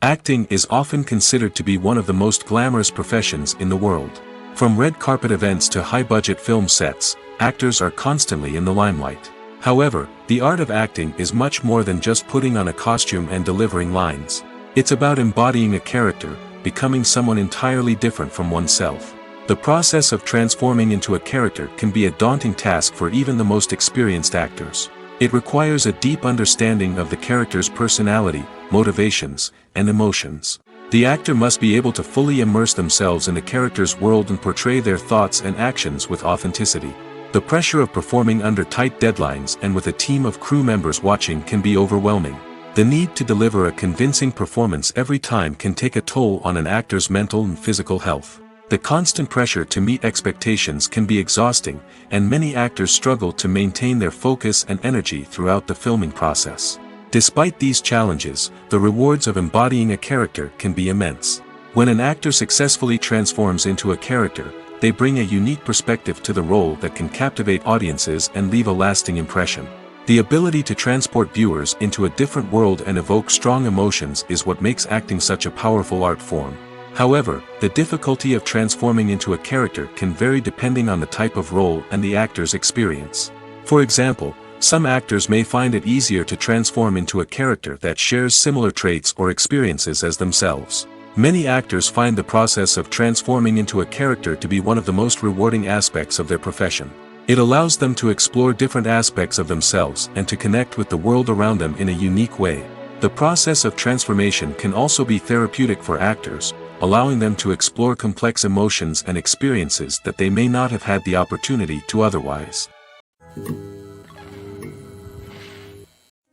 Acting is often considered to be one of the most glamorous professions in the world. From red carpet events to high-budget film sets, actors are constantly in the limelight. However, the art of acting is much more than just putting on a costume and delivering lines. It's about embodying a character, becoming someone entirely different from oneself. The process of transforming into a character can be a daunting task for even the most experienced actors. It requires a deep understanding of the character's personality, motivations, and emotions. The actor must be able to fully immerse themselves in the character's world and portray their thoughts and actions with authenticity. The pressure of performing under tight deadlines and with a team of crew members watching can be overwhelming. The need to deliver a convincing performance every time can take a toll on an actor's mental and physical health. The constant pressure to meet expectations can be exhausting, and many actors struggle to maintain their focus and energy throughout the filming process. Despite these challenges, the rewards of embodying a character can be immense. When an actor successfully transforms into a character, they bring a unique perspective to the role that can captivate audiences and leave a lasting impression. The ability to transport viewers into a different world and evoke strong emotions is what makes acting such a powerful art form. However, the difficulty of transforming into a character can vary depending on the type of role and the actor's experience. For example, Some actors may find it easier to transform into a character that shares similar traits or experiences as themselves. Many actors find the process of transforming into a character to be one of the most rewarding aspects of their profession. It allows them to explore different aspects of themselves and to connect with the world around them in a unique way. The process of transformation can also be therapeutic for actors, allowing them to explore complex emotions and experiences that they may not have had the opportunity to otherwise.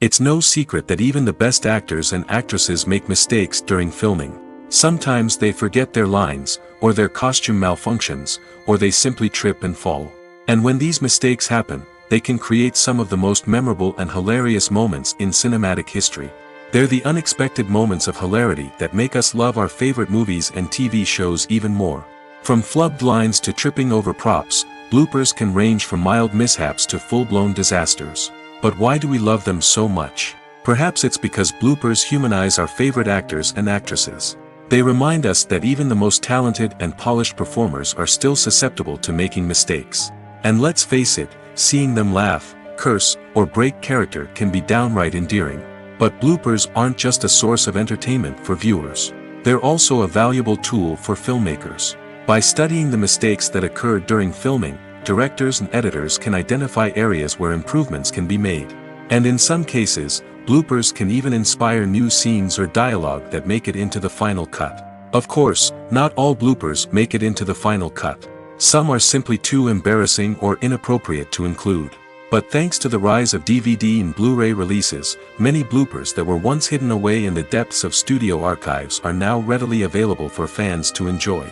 It's no secret that even the best actors and actresses make mistakes during filming. Sometimes they forget their lines, or their costume malfunctions, or they simply trip and fall. And when these mistakes happen, they can create some of the most memorable and hilarious moments in cinematic history. They're the unexpected moments of hilarity that make us love our favorite movies and TV shows even more. From flubbed lines to tripping over props, bloopers can range from mild mishaps to full-blown disasters. But why do we love them so much? Perhaps it's because bloopers humanize our favorite actors and actresses. They remind us that even the most talented and polished performers are still susceptible to making mistakes. And let's face it, seeing them laugh, curse, or break character can be downright endearing. But bloopers aren't just a source of entertainment for viewers. They're also a valuable tool for filmmakers. By studying the mistakes that occurred during filming, directors and editors can identify areas where improvements can be made. And in some cases, bloopers can even inspire new scenes or dialogue that make it into the final cut. Of course, not all bloopers make it into the final cut. Some are simply too embarrassing or inappropriate to include. But thanks to the rise of DVD and Blu-ray releases, many bloopers that were once hidden away in the depths of studio archives are now readily available for fans to enjoy.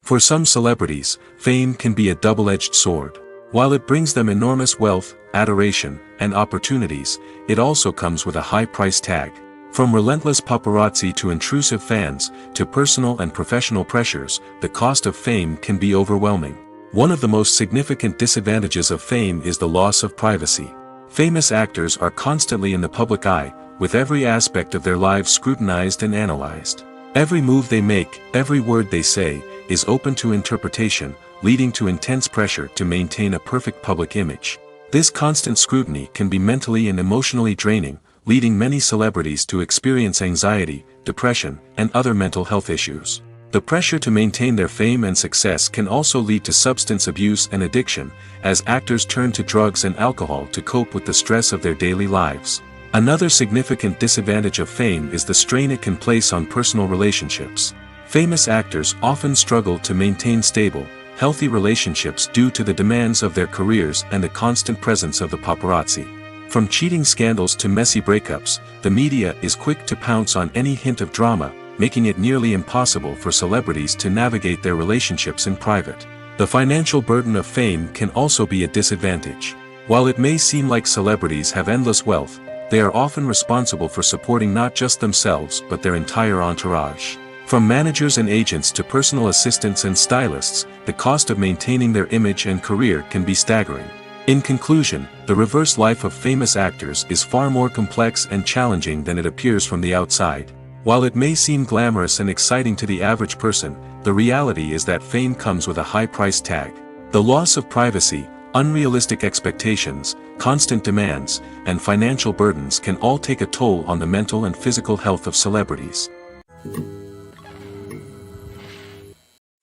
For some celebrities, fame can be a double-edged sword. While it brings them enormous wealth, adoration, and opportunities, it also comes with a high price tag. From relentless paparazzi to intrusive fans, to personal and professional pressures, the cost of fame can be overwhelming. One of the most significant disadvantages of fame is the loss of privacy. Famous actors are constantly in the public eye, with every aspect of their lives scrutinized and analyzed. Every move they make, every word they say, is open to interpretation, leading to intense pressure to maintain a perfect public image. This constant scrutiny can be mentally and emotionally draining, leading many celebrities to experience anxiety, depression, and other mental health issues. The pressure to maintain their fame and success can also lead to substance abuse and addiction, as actors turn to drugs and alcohol to cope with the stress of their daily lives. Another significant disadvantage of fame is the strain it can place on personal relationships. Famous actors often struggle to maintain stable, healthy relationships due to the demands of their careers and the constant presence of the paparazzi. From cheating scandals to messy breakups, the media is quick to pounce on any hint of drama, making it nearly impossible for celebrities to navigate their relationships in private. The financial burden of fame can also be a disadvantage. While it may seem like celebrities have endless wealth, they are often responsible for supporting not just themselves but their entire entourage. From managers and agents to personal assistants and stylists, the cost of maintaining their image and career can be staggering. In conclusion, the reverse life of famous actors is far more complex and challenging than it appears from the outside. While it may seem glamorous and exciting to the average person, the reality is that fame comes with a high price tag. The loss of privacy, unrealistic expectations, constant demands, and financial burdens can all take a toll on the mental and physical health of celebrities.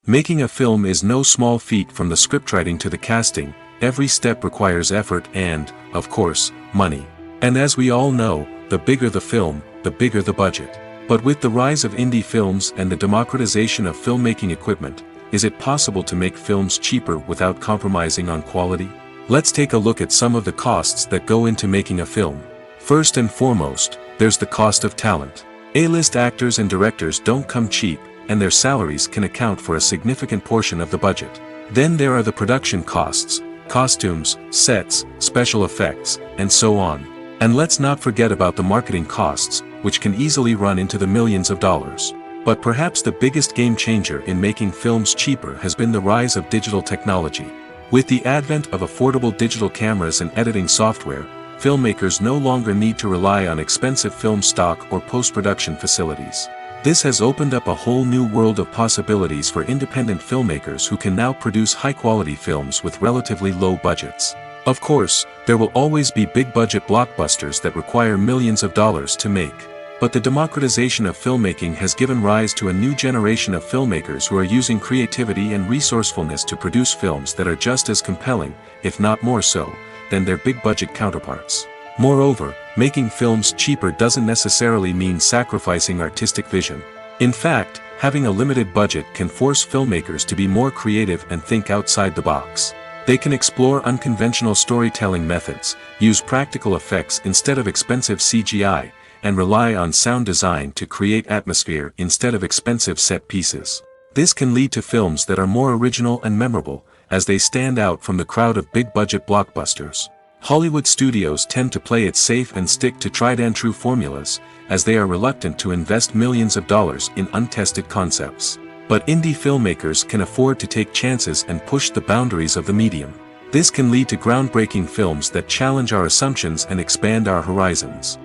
Making a film is no small feat. From the scriptwriting to the casting, every step requires effort and, of course, money. And as we all know, the bigger the film, the bigger the budget. But with the rise of indie films and the democratization of filmmaking equipment, is it possible to make films cheaper without compromising on quality? Let's take a look at some of the costs that go into making a film. First and foremost, there's the cost of talent. A-list actors and directors don't come cheap, and their salaries can account for a significant portion of the budget. Then there are the production costs, costumes, sets, special effects, and so on. And let's not forget about the marketing costs, which can easily run into the millions of dollars. But perhaps the biggest game changer in making films cheaper has been the rise of digital technology. With the advent of affordable digital cameras and editing software, filmmakers no longer need to rely on expensive film stock or post-production facilities. This has opened up a whole new world of possibilities for independent filmmakers who can now produce high-quality films with relatively low budgets. Of course, there will always be big-budget blockbusters that require millions of dollars to make. But the democratization of filmmaking has given rise to a new generation of filmmakers who are using creativity and resourcefulness to produce films that are just as compelling, if not more so, than their big-budget counterparts. Moreover, making films cheaper doesn't necessarily mean sacrificing artistic vision. In fact, having a limited budget can force filmmakers to be more creative and think outside the box. They can explore unconventional storytelling methods, use practical effects instead of expensive CGI, and rely on sound design to create atmosphere instead of expensive set pieces. This can lead to films that are more original and memorable, as they stand out from the crowd of big-budget blockbusters. Hollywood studios tend to play it safe and stick to tried-and-true formulas, as they are reluctant to invest millions of dollars in untested concepts. But indie filmmakers can afford to take chances and push the boundaries of the medium. This can lead to groundbreaking films that challenge our assumptions and expand our horizons.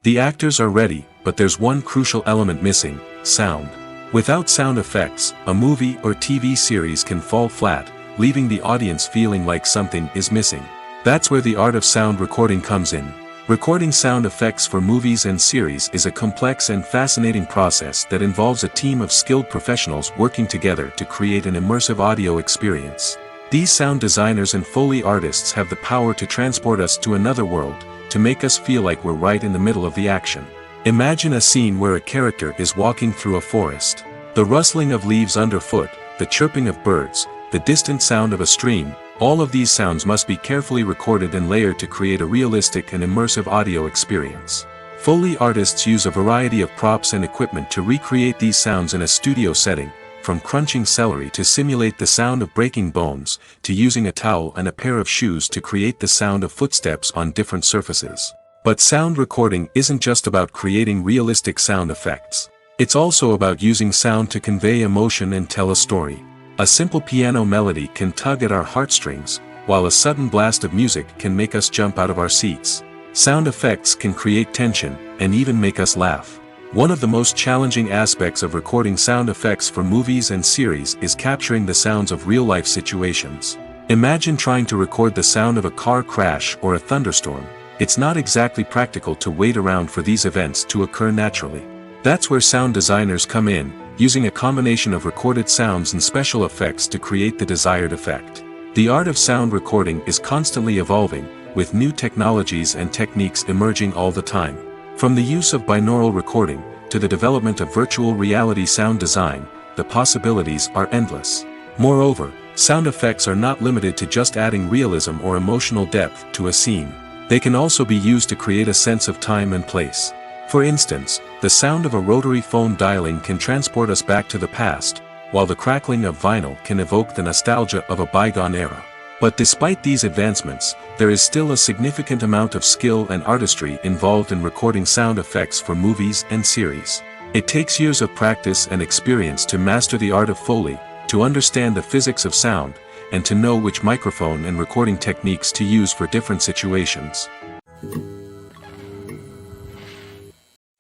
The actors are ready, but there's one crucial element missing: sound. Without sound effects, a movie or TV series can fall flat, leaving the audience feeling like something is missing. That's where the art of sound recording comes in. Recording sound effects for movies and series is a complex and fascinating process that involves a team of skilled professionals working together to create an immersive audio experience. These sound designers and Foley artists have the power to transport us to another world, to make us feel like we're right in the middle of the action. Imagine a scene where a character is walking through a forest. The rustling of leaves underfoot, the chirping of birds, the distant sound of a stream, all of these sounds must be carefully recorded and layered to create a realistic and immersive audio experience. Foley artists use a variety of props and equipment to recreate these sounds in a studio setting, from crunching celery to simulate the sound of breaking bones, to using a towel and a pair of shoes to create the sound of footsteps on different surfaces. But sound recording isn't just about creating realistic sound effects. It's also about using sound to convey emotion and tell a story. A simple piano melody can tug at our heartstrings, while a sudden blast of music can make us jump out of our seats. Sound effects can create tension, and even make us laugh. One of the most challenging aspects of recording sound effects for movies and series is capturing the sounds of real-life situations. Imagine trying to record the sound of a car crash or a thunderstorm. It's not exactly practical to wait around for these events to occur naturally. That's where sound designers come in, using a combination of recorded sounds and special effects to create the desired effect. The art of sound recording is constantly evolving, with new technologies and techniques emerging all the time. From the use of binaural recording, to the development of virtual reality sound design, the possibilities are endless. Moreover, sound effects are not limited to just adding realism or emotional depth to a scene. They can also be used to create a sense of time and place. For instance, the sound of a rotary phone dialing can transport us back to the past, while the crackling of vinyl can evoke the nostalgia of a bygone era. But despite these advancements, there is still a significant amount of skill and artistry involved in recording sound effects for movies and series. It takes years of practice and experience to master the art of Foley, to understand the physics of sound, and to know which microphone and recording techniques to use for different situations.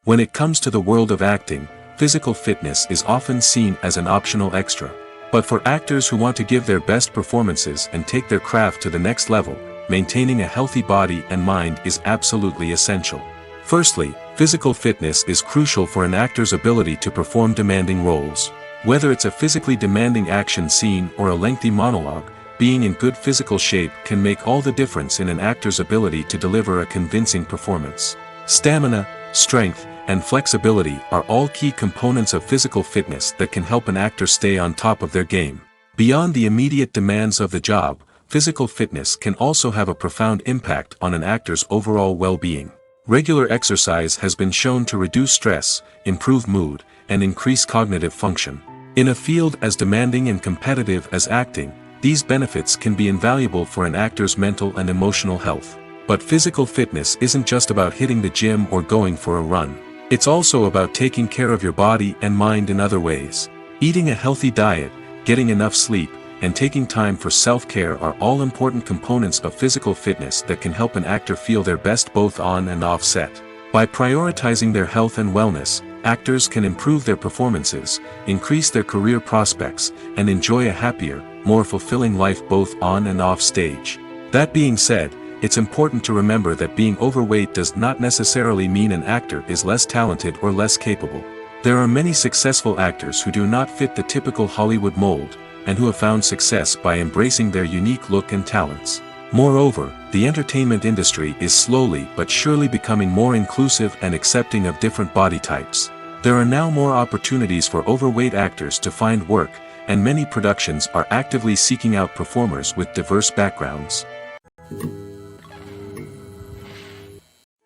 When it comes to the world of acting, physical fitness is often seen as an optional extra. But for actors who want to give their best performances and take their craft to the next level, maintaining a healthy body and mind is absolutely essential. Firstly, physical fitness is crucial for an actor's ability to perform demanding roles. Whether it's a physically demanding action scene or a lengthy monologue, being in good physical shape can make all the difference in an actor's ability to deliver a convincing performance. Stamina, strength, and flexibility are all key components of physical fitness that can help an actor stay on top of their game. Beyond the immediate demands of the job, physical fitness can also have a profound impact on an actor's overall well-being. Regular exercise has been shown to reduce stress, improve mood, and increase cognitive function. In a field as demanding and competitive as acting, these benefits can be invaluable for an actor's mental and emotional health. But physical fitness isn't just about hitting the gym or going for a run. It's also about taking care of your body and mind in other ways. Eating a healthy diet, getting enough sleep, and taking time for self-care are all important components of physical fitness that can help an actor feel their best both on and off set. By prioritizing their health and wellness, actors can improve their performances, increase their career prospects, and enjoy a happier, more fulfilling life both on and off stage. That being said, it's important to remember that being overweight does not necessarily mean an actor is less talented or less capable. There are many successful actors who do not fit the typical Hollywood mold, and who have found success by embracing their unique look and talents. Moreover, the entertainment industry is slowly but surely becoming more inclusive and accepting of different body types. There are now more opportunities for overweight actors to find work, and many productions are actively seeking out performers with diverse backgrounds.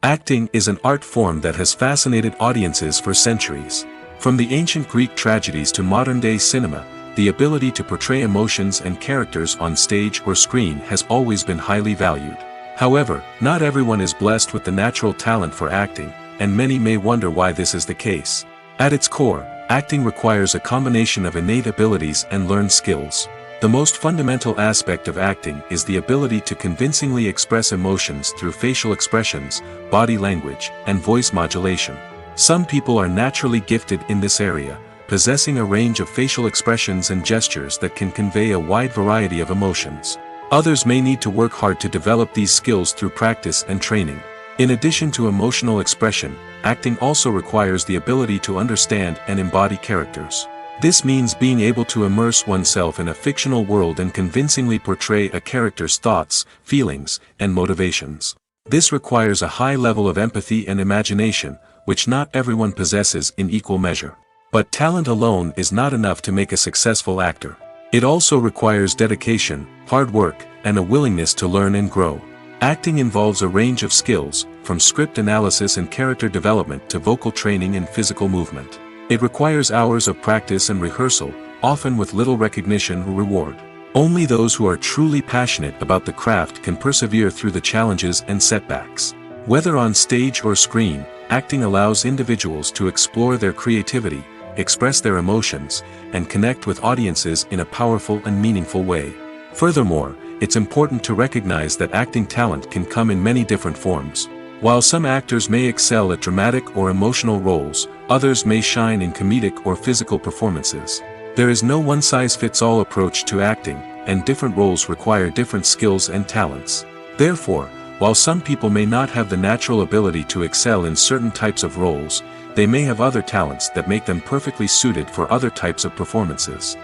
Acting is an art form that has fascinated audiences for centuries. From the ancient Greek tragedies to modern-day cinema, the ability to portray emotions and characters on stage or screen has always been highly valued. However, not everyone is blessed with the natural talent for acting, and many may wonder why this is the case. At its core, acting requires a combination of innate abilities and learned skills. The most fundamental aspect of acting is the ability to convincingly express emotions through facial expressions, body language, and voice modulation. Some people are naturally gifted in this area, possessing a range of facial expressions and gestures that can convey a wide variety of emotions. Others may need to work hard to develop these skills through practice and training. In addition to emotional expression, acting also requires the ability to understand and embody characters. This means being able to immerse oneself in a fictional world and convincingly portray a character's thoughts, feelings, and motivations. This requires a high level of empathy and imagination, which not everyone possesses in equal measure. But talent alone is not enough to make a successful actor. It also requires dedication, hard work, and a willingness to learn and grow. Acting involves a range of skills, from script analysis and character development to vocal training and physical movement. It requires hours of practice and rehearsal, often with little recognition or reward. Only those who are truly passionate about the craft can persevere through the challenges and setbacks. Whether on stage or screen, acting allows individuals to explore their creativity, express their emotions, and connect with audiences in a powerful and meaningful way. Furthermore, it's important to recognize that acting talent can come in many different forms. While some actors may excel at dramatic or emotional roles, others may shine in comedic or physical performances. There is no one-size-fits-all approach to acting, and different roles require different skills and talents. Therefore, while some people may not have the natural ability to excel in certain types of roles, they may have other talents that make them perfectly suited for other types of performances.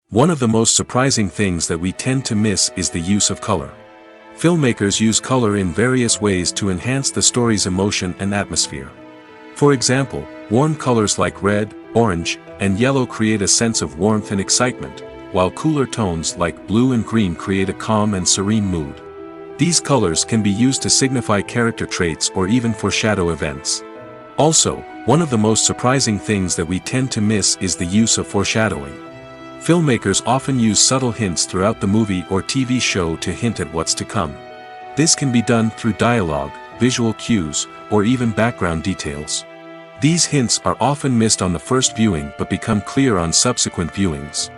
One of the most surprising things that we tend to miss is the use of color. Filmmakers use color in various ways to enhance the story's emotion and atmosphere. For example, warm colors like red, orange, and yellow create a sense of warmth and excitement, while cooler tones like blue and green create a calm and serene mood. These colors can be used to signify character traits or even foreshadow events. Also, one of the most surprising things that we tend to miss is the use of foreshadowing. Filmmakers often use subtle hints throughout the movie or TV show to hint at what's to come. This can be done through dialogue, visual cues, or even background details. These hints are often missed on the first viewing but become clear on subsequent viewings.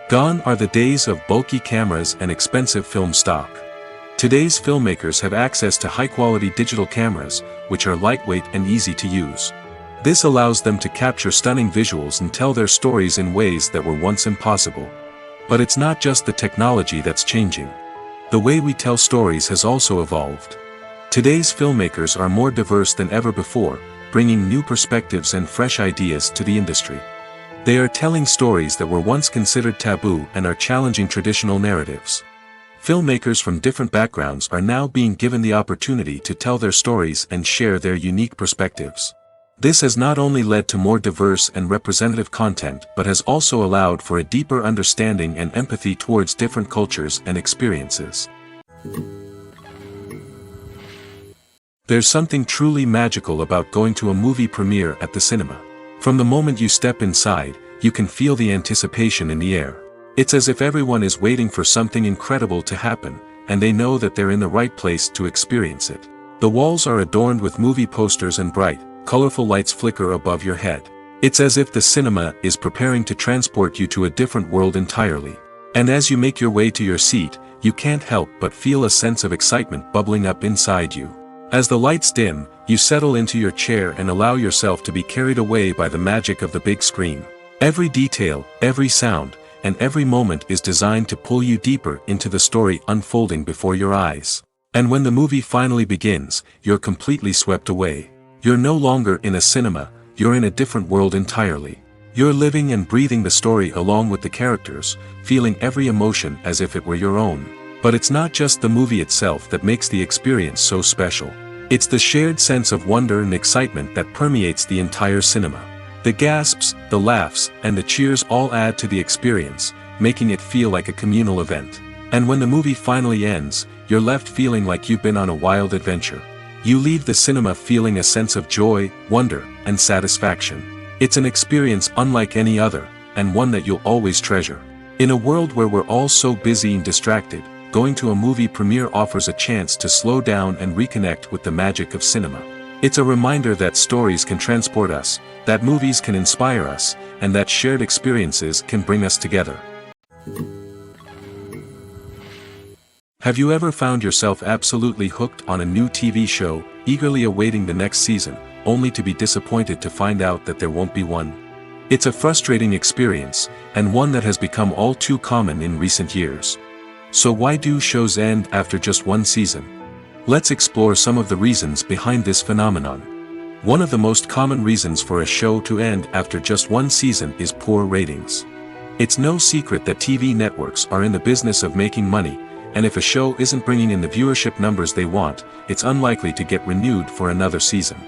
Gone are the days of bulky cameras and expensive film stock. Today's filmmakers have access to high-quality digital cameras, which are lightweight and easy to use. This allows them to capture stunning visuals and tell their stories in ways that were once impossible. But it's not just the technology that's changing. The way we tell stories has also evolved. Today's filmmakers are more diverse than ever before, bringing new perspectives and fresh ideas to the industry. They are telling stories that were once considered taboo and are challenging traditional narratives. Filmmakers from different backgrounds are now being given the opportunity to tell their stories and share their unique perspectives. This has not only led to more diverse and representative content but has also allowed for a deeper understanding and empathy towards different cultures and experiences. There's something truly magical about going to a movie premiere at the cinema. From the moment you step inside, you can feel the anticipation in the air. It's as if everyone is waiting for something incredible to happen, and they know that they're in the right place to experience it. The walls are adorned with movie posters and bright, colorful lights flicker above your head. It's as if the cinema is preparing to transport you to a different world entirely. And as you make your way to your seat, you can't help but feel a sense of excitement bubbling up inside you. As the lights dim, you settle into your chair and allow yourself to be carried away by the magic of the big screen. Every detail, every sound, and every moment is designed to pull you deeper into the story unfolding before your eyes. And when the movie finally begins, you're completely swept away. You're no longer in a cinema, you're in a different world entirely. You're living and breathing the story along with the characters, feeling every emotion as if it were your own. But it's not just the movie itself that makes the experience so special. It's the shared sense of wonder and excitement that permeates the entire cinema. The gasps, the laughs, and the cheers all add to the experience, making it feel like a communal event. And when the movie finally ends, you're left feeling like you've been on a wild adventure. You leave the cinema feeling a sense of joy, wonder, and satisfaction. It's an experience unlike any other, and one that you'll always treasure. In a world where we're all so busy and distracted, going to a movie premiere offers a chance to slow down and reconnect with the magic of cinema. It's a reminder that stories can transport us, that movies can inspire us, and that shared experiences can bring us together. Have you ever found yourself absolutely hooked on a new TV show, eagerly awaiting the next season, only to be disappointed to find out that there won't be one? It's a frustrating experience, and one that has become all too common in recent years. So why do shows end after just one season? Let's explore some of the reasons behind this phenomenon. One of the most common reasons for a show to end after just one season is poor ratings. It's no secret that TV networks are in the business of making money, and if a show isn't bringing in the viewership numbers they want, it's unlikely to get renewed for another season.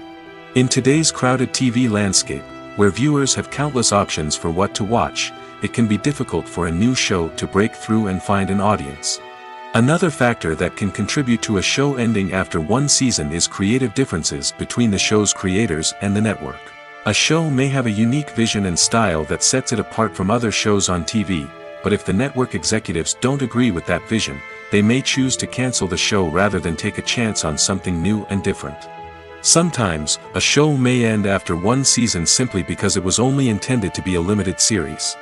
In today's crowded TV landscape, where viewers have countless options for what to watch, it can be difficult for a new show to break through and find an audience. Another factor that can contribute to a show ending after one season is creative differences between the show's creators and the network. A show may have a unique vision and style that sets it apart from other shows on TV, but if the network executives don't agree with that vision, they may choose to cancel the show rather than take a chance on something new and different. Sometimes, a show may end after one season simply because it was only intended to be a limited series.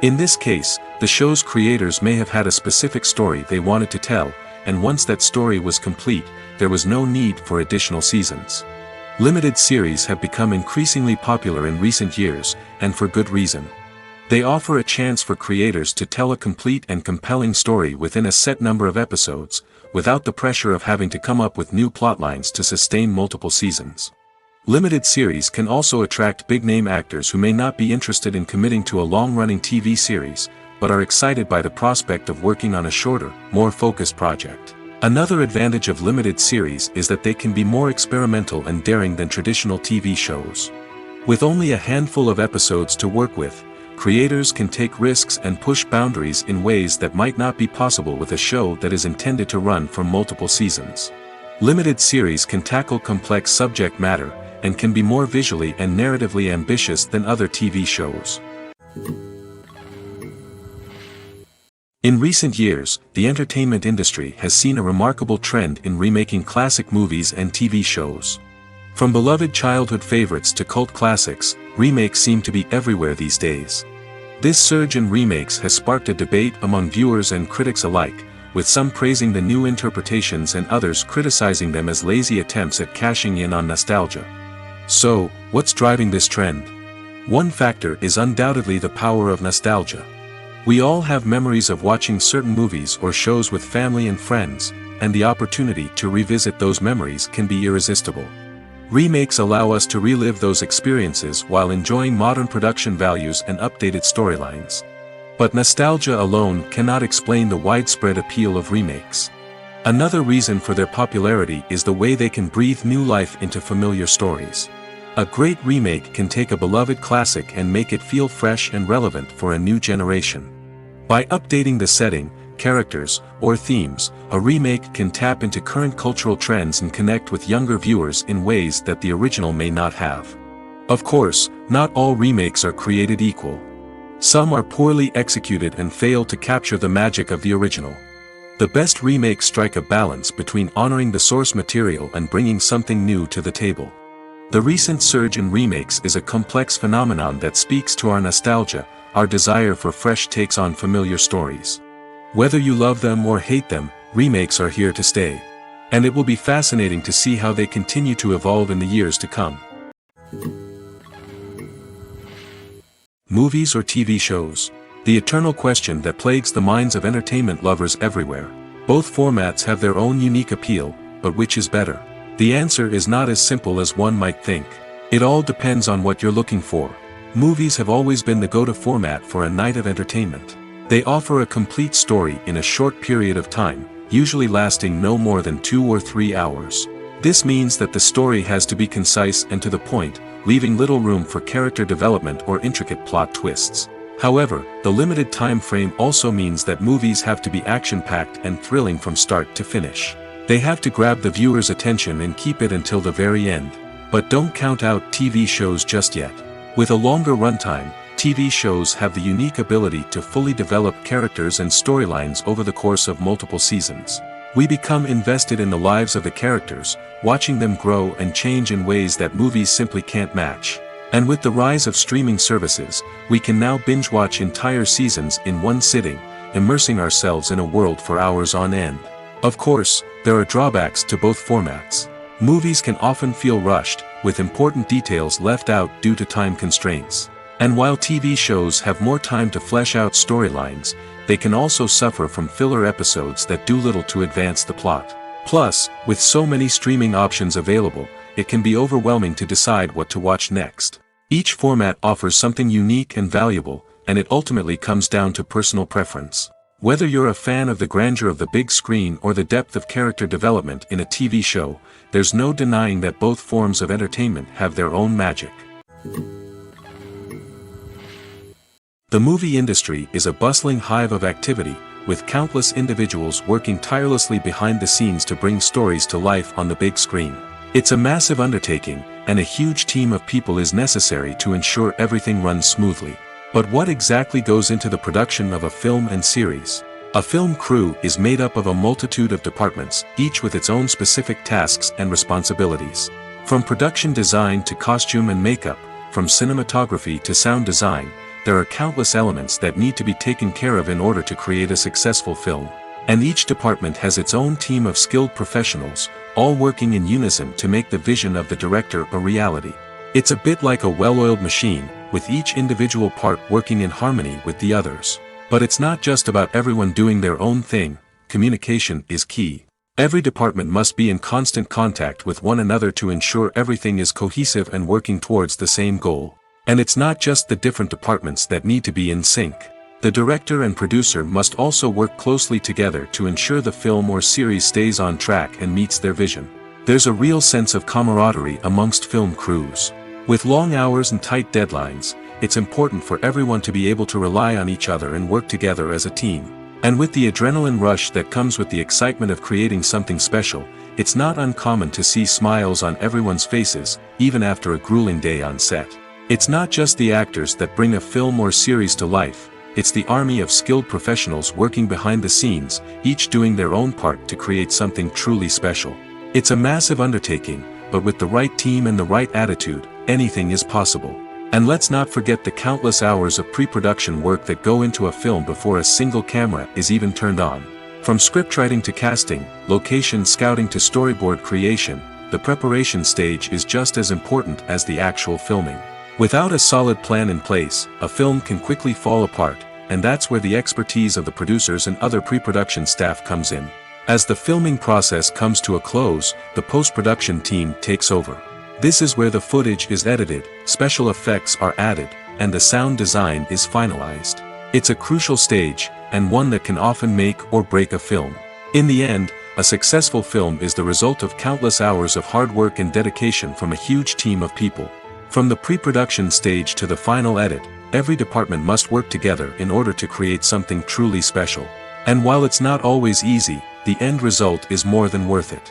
In this case, the show's creators may have had a specific story they wanted to tell, and once that story was complete, there was no need for additional seasons. Limited series have become increasingly popular in recent years, and for good reason. They offer a chance for creators to tell a complete and compelling story within a set number of episodes, without the pressure of having to come up with new plotlines to sustain multiple seasons. Limited series can also attract big-name actors who may not be interested in committing to a long-running TV series, but are excited by the prospect of working on a shorter, more focused project. Another advantage of limited series is that they can be more experimental and daring than traditional TV shows. With only a handful of episodes to work with, creators can take risks and push boundaries in ways that might not be possible with a show that is intended to run for multiple seasons. Limited series can tackle complex subject matter, and can be more visually and narratively ambitious than other TV shows. In recent years, the entertainment industry has seen a remarkable trend in remaking classic movies and TV shows. From beloved childhood favorites to cult classics, remakes seem to be everywhere these days. This surge in remakes has sparked a debate among viewers and critics alike, with some praising the new interpretations and others criticizing them as lazy attempts at cashing in on nostalgia. So, what's driving this trend? One factor is undoubtedly the power of nostalgia. We all have memories of watching certain movies or shows with family and friends, and the opportunity to revisit those memories can be irresistible. Remakes allow us to relive those experiences while enjoying modern production values and updated storylines. But nostalgia alone cannot explain the widespread appeal of remakes. Another reason for their popularity is the way they can breathe new life into familiar stories. A great remake can take a beloved classic and make it feel fresh and relevant for a new generation. By updating the setting, characters, or themes, a remake can tap into current cultural trends and connect with younger viewers in ways that the original may not have. Of course, not all remakes are created equal. Some are poorly executed and fail to capture the magic of the original. The best remakes strike a balance between honoring the source material and bringing something new to the table. The recent surge in remakes is a complex phenomenon that speaks to our nostalgia, our desire for fresh takes on familiar stories. Whether you love them or hate them, remakes are here to stay. And it will be fascinating to see how they continue to evolve in the years to come. Movies or TV shows? The eternal question that plagues the minds of entertainment lovers everywhere. Both formats have their own unique appeal, but which is better? The answer is not as simple as one might think. It all depends on what you're looking for. Movies have always been the go-to format for a night of entertainment. They offer a complete story in a short period of time, usually lasting no more than 2 or 3 hours. This means that the story has to be concise and to the point, leaving little room for character development or intricate plot twists. However, the limited time frame also means that movies have to be action-packed and thrilling from start to finish. They have to grab the viewer's attention and keep it until the very end. But don't count out TV shows just yet. With a longer runtime, TV shows have the unique ability to fully develop characters and storylines over the course of multiple seasons. We become invested in the lives of the characters, watching them grow and change in ways that movies simply can't match. And with the rise of streaming services, we can now binge-watch entire seasons in one sitting, immersing ourselves in a world for hours on end. Of course, there are drawbacks to both formats. Movies can often feel rushed, with important details left out due to time constraints. And while TV shows have more time to flesh out storylines, they can also suffer from filler episodes that do little to advance the plot. Plus, with so many streaming options available, it can be overwhelming to decide what to watch next. Each format offers something unique and valuable, and it ultimately comes down to personal preference. Whether you're a fan of the grandeur of the big screen or the depth of character development in a TV show, there's no denying that both forms of entertainment have their own magic. The movie industry is a bustling hive of activity, with countless individuals working tirelessly behind the scenes to bring stories to life on the big screen. It's a massive undertaking, and a huge team of people is necessary to ensure everything runs smoothly. But what exactly goes into the production of a film and series? A film crew is made up of a multitude of departments, each with its own specific tasks and responsibilities. From production design to costume and makeup, from cinematography to sound design, there are countless elements that need to be taken care of in order to create a successful film. And each department has its own team of skilled professionals, all working in unison to make the vision of the director a reality. It's a bit like a well-oiled machine, with each individual part working in harmony with the others. But it's not just about everyone doing their own thing. Communication is key. Every department must be in constant contact with one another to ensure everything is cohesive and working towards the same goal. And it's not just the different departments that need to be in sync. The director and producer must also work closely together to ensure the film or series stays on track and meets their vision. There's a real sense of camaraderie amongst film crews. With long hours and tight deadlines, it's important for everyone to be able to rely on each other and work together as a team. And with the adrenaline rush that comes with the excitement of creating something special, it's not uncommon to see smiles on everyone's faces, even after a grueling day on set. It's not just the actors that bring a film or series to life, it's the army of skilled professionals working behind the scenes, each doing their own part to create something truly special. It's a massive undertaking, but with the right team and the right attitude, anything is possible. And let's not forget the countless hours of pre-production work that go into a film before a single camera is even turned on. From scriptwriting to casting, location scouting to storyboard creation, the preparation stage is just as important as the actual filming. Without a solid plan in place, a film can quickly fall apart, and that's where the expertise of the producers and other pre-production staff comes in. As the filming process comes to a close, the post-production team takes over. This is where the footage is edited, special effects are added, and the sound design is finalized. It's a crucial stage, and one that can often make or break a film. In the end, a successful film is the result of countless hours of hard work and dedication from a huge team of people. From the pre-production stage to the final edit, every department must work together in order to create something truly special. And while it's not always easy, the end result is more than worth it.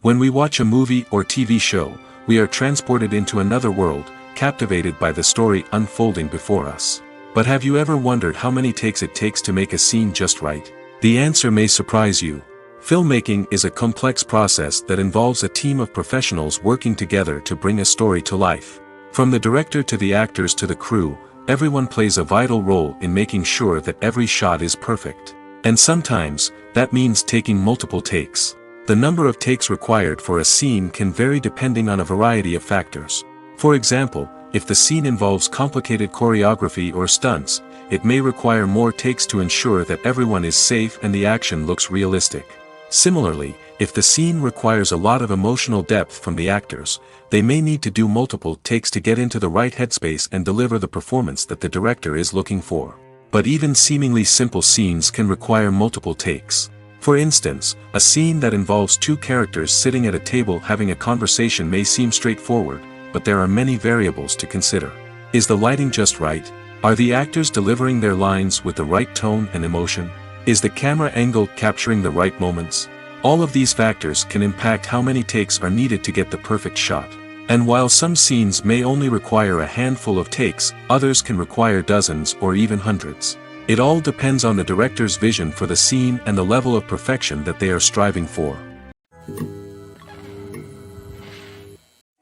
When we watch a movie or TV show, we are transported into another world, captivated by the story unfolding before us. But have you ever wondered how many takes it takes to make a scene just right? The answer may surprise you. Filmmaking is a complex process that involves a team of professionals working together to bring a story to life. From the director to the actors to the crew, everyone plays a vital role in making sure that every shot is perfect. And sometimes, that means taking multiple takes. The number of takes required for a scene can vary depending on a variety of factors. For example, if the scene involves complicated choreography or stunts, it may require more takes to ensure that everyone is safe and the action looks realistic. Similarly, if the scene requires a lot of emotional depth from the actors, they may need to do multiple takes to get into the right headspace and deliver the performance that the director is looking for. But even seemingly simple scenes can require multiple takes. For instance, a scene that involves two characters sitting at a table having a conversation may seem straightforward, but there are many variables to consider. Is the lighting just right? Are the actors delivering their lines with the right tone and emotion? Is the camera angle capturing the right moments? All of these factors can impact how many takes are needed to get the perfect shot. And while some scenes may only require a handful of takes, others can require dozens or even hundreds. It all depends on the director's vision for the scene and the level of perfection that they are striving for.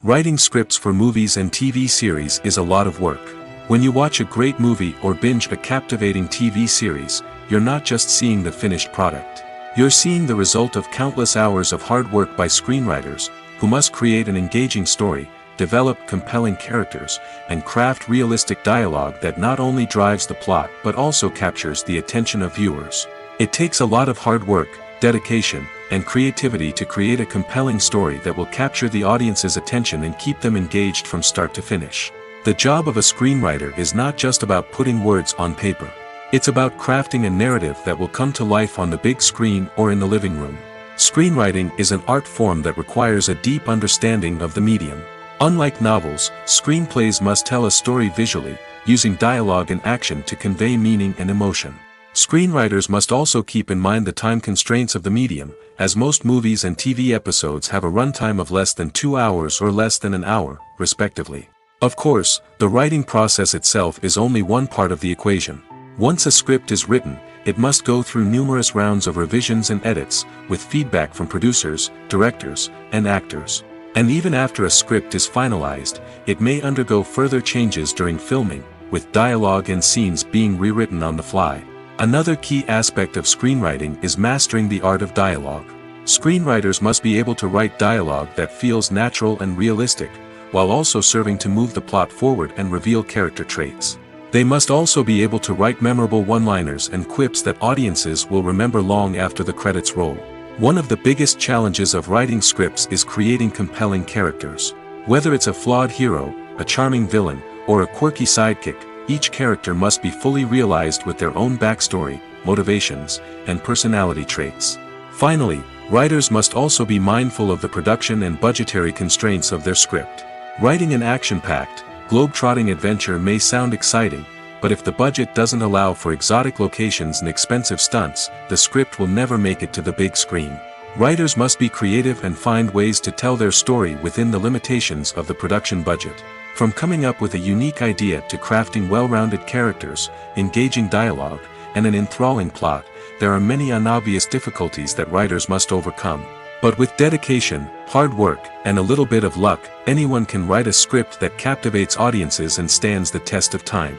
Writing scripts for movies and TV series is a lot of work. When you watch a great movie or binge a captivating TV series, you're not just seeing the finished product. You're seeing the result of countless hours of hard work by screenwriters, who must create an engaging story, develop compelling characters, and craft realistic dialogue that not only drives the plot but also captures the attention of viewers. It takes a lot of hard work, dedication, and creativity to create a compelling story that will capture the audience's attention and keep them engaged from start to finish. The job of a screenwriter is not just about putting words on paper. It's about crafting a narrative that will come to life on the big screen or in the living room. Screenwriting is an art form that requires a deep understanding of the medium. Unlike novels, screenplays must tell a story visually, using dialogue and action to convey meaning and emotion. Screenwriters must also keep in mind the time constraints of the medium, as most movies and TV episodes have a runtime of less than 2 hours or less than an hour, respectively. Of course, the writing process itself is only one part of the equation. Once a script is written, it must go through numerous rounds of revisions and edits, with feedback from producers, directors, and actors. And even after a script is finalized, it may undergo further changes during filming, with dialogue and scenes being rewritten on the fly. Another key aspect of screenwriting is mastering the art of dialogue. Screenwriters must be able to write dialogue that feels natural and realistic, while also serving to move the plot forward and reveal character traits. They must also be able to write memorable one-liners and quips that audiences will remember long after the credits roll. One of the biggest challenges of writing scripts is creating compelling characters. Whether it's a flawed hero, a charming villain, or a quirky sidekick, each character must be fully realized with their own backstory, motivations, and personality traits. Finally, writers must also be mindful of the production and budgetary constraints of their script. Writing an action-packed, globe-trotting adventure may sound exciting, but if the budget doesn't allow for exotic locations and expensive stunts, the script will never make it to the big screen. Writers must be creative and find ways to tell their story within the limitations of the production budget. From coming up with a unique idea to crafting well-rounded characters, engaging dialogue, and an enthralling plot, there are many unobvious difficulties that writers must overcome. But with dedication, hard work, and a little bit of luck, anyone can write a script that captivates audiences and stands the test of time.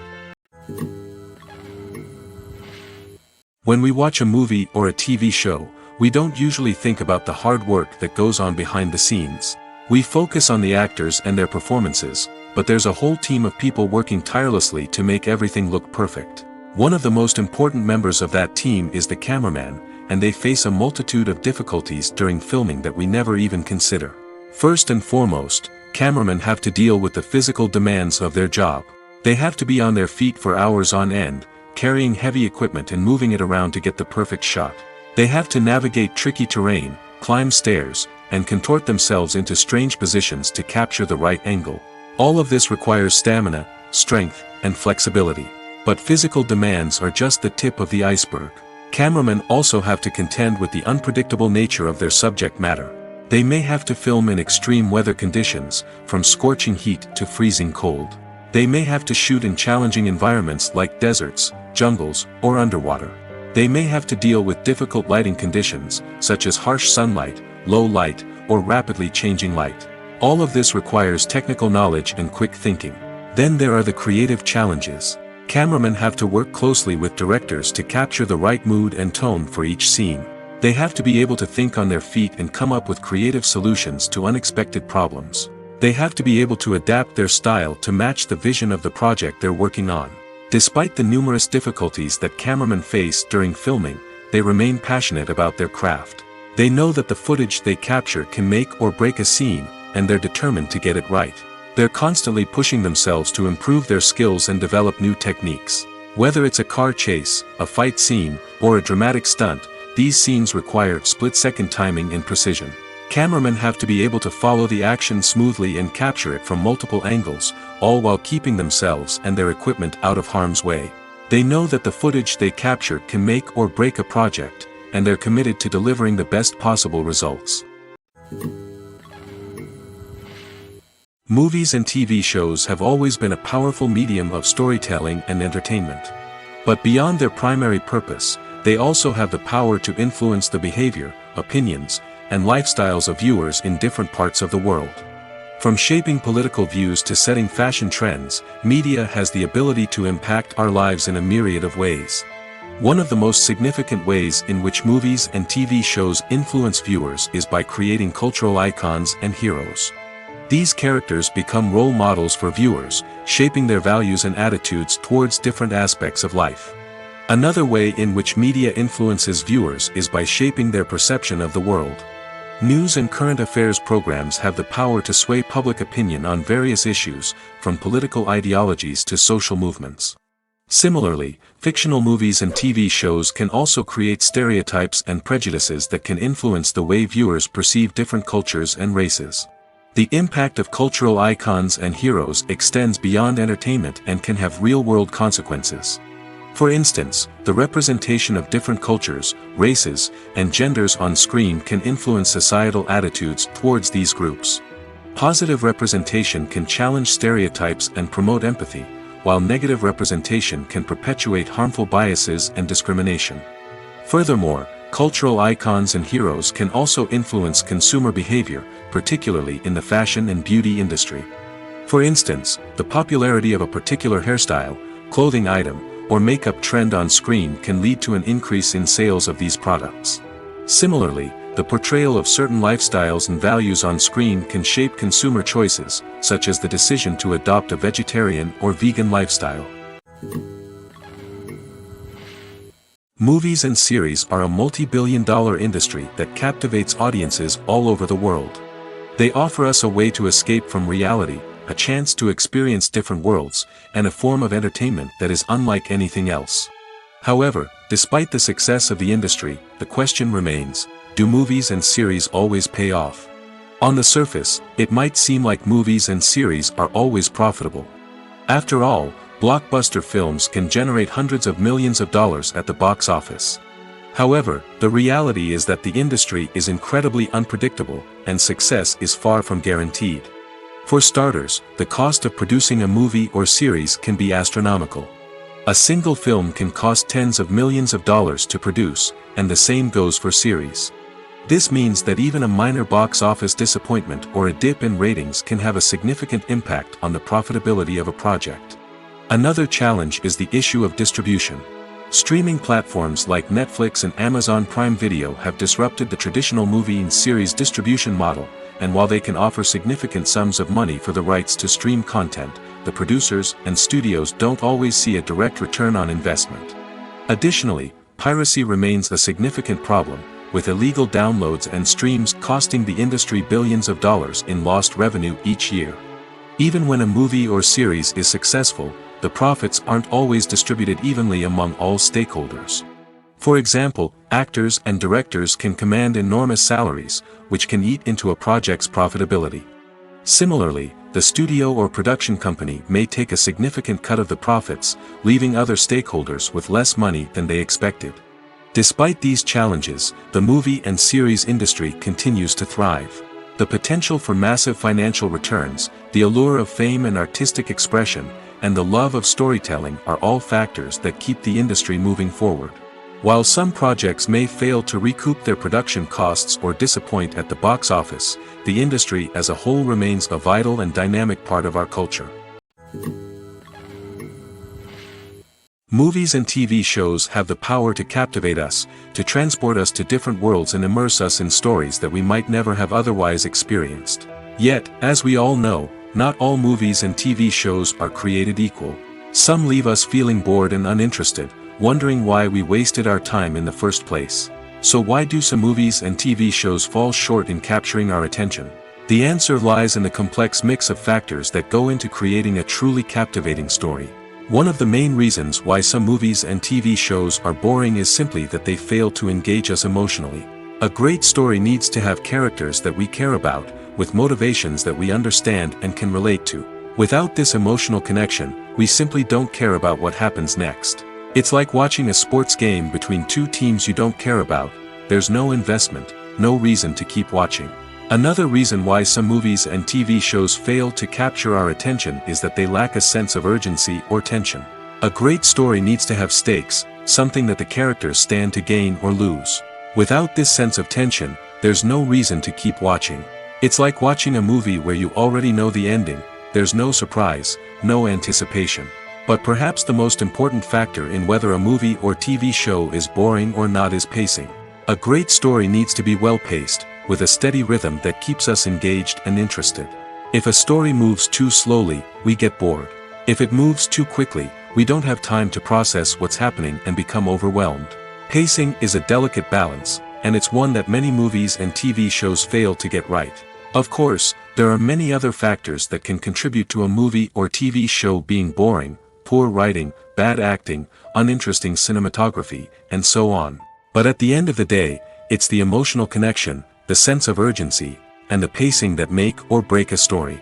When we watch a movie or a TV show, we don't usually think about the hard work that goes on behind the scenes. We focus on the actors and their performances, but there's a whole team of people working tirelessly to make everything look perfect. One of the most important members of that team is the cameraman, and they face a multitude of difficulties during filming that we never even consider. First and foremost, cameramen have to deal with the physical demands of their job. They have to be on their feet for hours on end, carrying heavy equipment and moving it around to get the perfect shot. They have to navigate tricky terrain, climb stairs, and contort themselves into strange positions to capture the right angle. All of this requires stamina, strength, and flexibility. But physical demands are just the tip of the iceberg. Cameramen also have to contend with the unpredictable nature of their subject matter. They may have to film in extreme weather conditions, from scorching heat to freezing cold. They may have to shoot in challenging environments like deserts, jungles, or underwater. They may have to deal with difficult lighting conditions, such as harsh sunlight, low light, or rapidly changing light. All of this requires technical knowledge and quick thinking. Then there are the creative challenges. Cameramen have to work closely with directors to capture the right mood and tone for each scene. They have to be able to think on their feet and come up with creative solutions to unexpected problems. They have to be able to adapt their style to match the vision of the project they're working on. Despite the numerous difficulties that cameramen face during filming, they remain passionate about their craft. They know that the footage they capture can make or break a scene, and they're determined to get it right. They're constantly pushing themselves to improve their skills and develop new techniques. Whether it's a car chase, a fight scene, or a dramatic stunt, these scenes require split-second timing and precision. Cameramen have to be able to follow the action smoothly and capture it from multiple angles, all while keeping themselves and their equipment out of harm's way. They know that the footage they capture can make or break a project, and they're committed to delivering the best possible results. Movies and TV shows have always been a powerful medium of storytelling and entertainment. But beyond their primary purpose, they also have the power to influence the behavior, opinions, and lifestyles of viewers in different parts of the world. From shaping political views to setting fashion trends, media has the ability to impact our lives in a myriad of ways. One of the most significant ways in which movies and TV shows influence viewers is by creating cultural icons and heroes. These characters become role models for viewers, shaping their values and attitudes towards different aspects of life. Another way in which media influences viewers is by shaping their perception of the world. News and current affairs programs have the power to sway public opinion on various issues, from political ideologies to social movements. Similarly, fictional movies and TV shows can also create stereotypes and prejudices that can influence the way viewers perceive different cultures and races. The impact of cultural icons and heroes extends beyond entertainment and can have real-world consequences. For instance, the representation of different cultures, races, and genders on screen can influence societal attitudes towards these groups. Positive representation can challenge stereotypes and promote empathy, while negative representation can perpetuate harmful biases and discrimination. Furthermore, cultural icons and heroes can also influence consumer behavior, particularly in the fashion and beauty industry. For instance, the popularity of a particular hairstyle, clothing item, or makeup trend on screen can lead to an increase in sales of these products. Similarly, the portrayal of certain lifestyles and values on screen can shape consumer choices, such as the decision to adopt a vegetarian or vegan lifestyle. Movies and series are a multi-billion-dollar industry that captivates audiences all over the world. They offer us a way to escape from reality, a chance to experience different worlds, and a form of entertainment that is unlike anything else. However, despite the success of the industry, the question remains, do movies and series always pay off? On the surface, it might seem like movies and series are always profitable. After all, blockbuster films can generate hundreds of millions of dollars at the box office. However, the reality is that the industry is incredibly unpredictable, and success is far from guaranteed. For starters, the cost of producing a movie or series can be astronomical. A single film can cost tens of millions of dollars to produce, and the same goes for series. This means that even a minor box office disappointment or a dip in ratings can have a significant impact on the profitability of a project. Another challenge is the issue of distribution. Streaming platforms like Netflix and Amazon Prime Video have disrupted the traditional movie and series distribution model, and while they can offer significant sums of money for the rights to stream content, the producers and studios don't always see a direct return on investment. Additionally, piracy remains a significant problem, with illegal downloads and streams costing the industry billions of dollars in lost revenue each year. Even when a movie or series is successful, the profits aren't always distributed evenly among all stakeholders. For example, actors and directors can command enormous salaries, which can eat into a project's profitability. Similarly, the studio or production company may take a significant cut of the profits, leaving other stakeholders with less money than they expected. Despite these challenges, the movie and series industry continues to thrive. The potential for massive financial returns, the allure of fame and artistic expression, and the love of storytelling are all factors that keep the industry moving forward. While some projects may fail to recoup their production costs or disappoint at the box office, the industry as a whole remains a vital and dynamic part of our culture. Movies and TV shows have the power to captivate us, to transport us to different worlds and immerse us in stories that we might never have otherwise experienced. Yet, as we all know, not all movies and TV shows are created equal. Some leave us feeling bored and uninterested, wondering why we wasted our time in the first place. So why do some movies and TV shows fall short in capturing our attention? The answer lies in the complex mix of factors that go into creating a truly captivating story. One of the main reasons why some movies and TV shows are boring is simply that they fail to engage us emotionally. A great story needs to have characters that we care about, with motivations that we understand and can relate to. Without this emotional connection, we simply don't care about what happens next. It's like watching a sports game between two teams you don't care about. There's no investment, no reason to keep watching. Another reason why some movies and TV shows fail to capture our attention is that they lack a sense of urgency or tension. A great story needs to have stakes, something that the characters stand to gain or lose. Without this sense of tension, there's no reason to keep watching. It's like watching a movie where you already know the ending. There's no surprise, no anticipation. But perhaps the most important factor in whether a movie or TV show is boring or not is pacing. A great story needs to be well-paced, with a steady rhythm that keeps us engaged and interested. If a story moves too slowly, we get bored. If it moves too quickly, we don't have time to process what's happening and become overwhelmed. Pacing is a delicate balance, and it's one that many movies and TV shows fail to get right. Of course, there are many other factors that can contribute to a movie or TV show being boring: poor writing, bad acting, uninteresting cinematography, and so on. But at the end of the day, it's the emotional connection, the sense of urgency, and the pacing that make or break a story.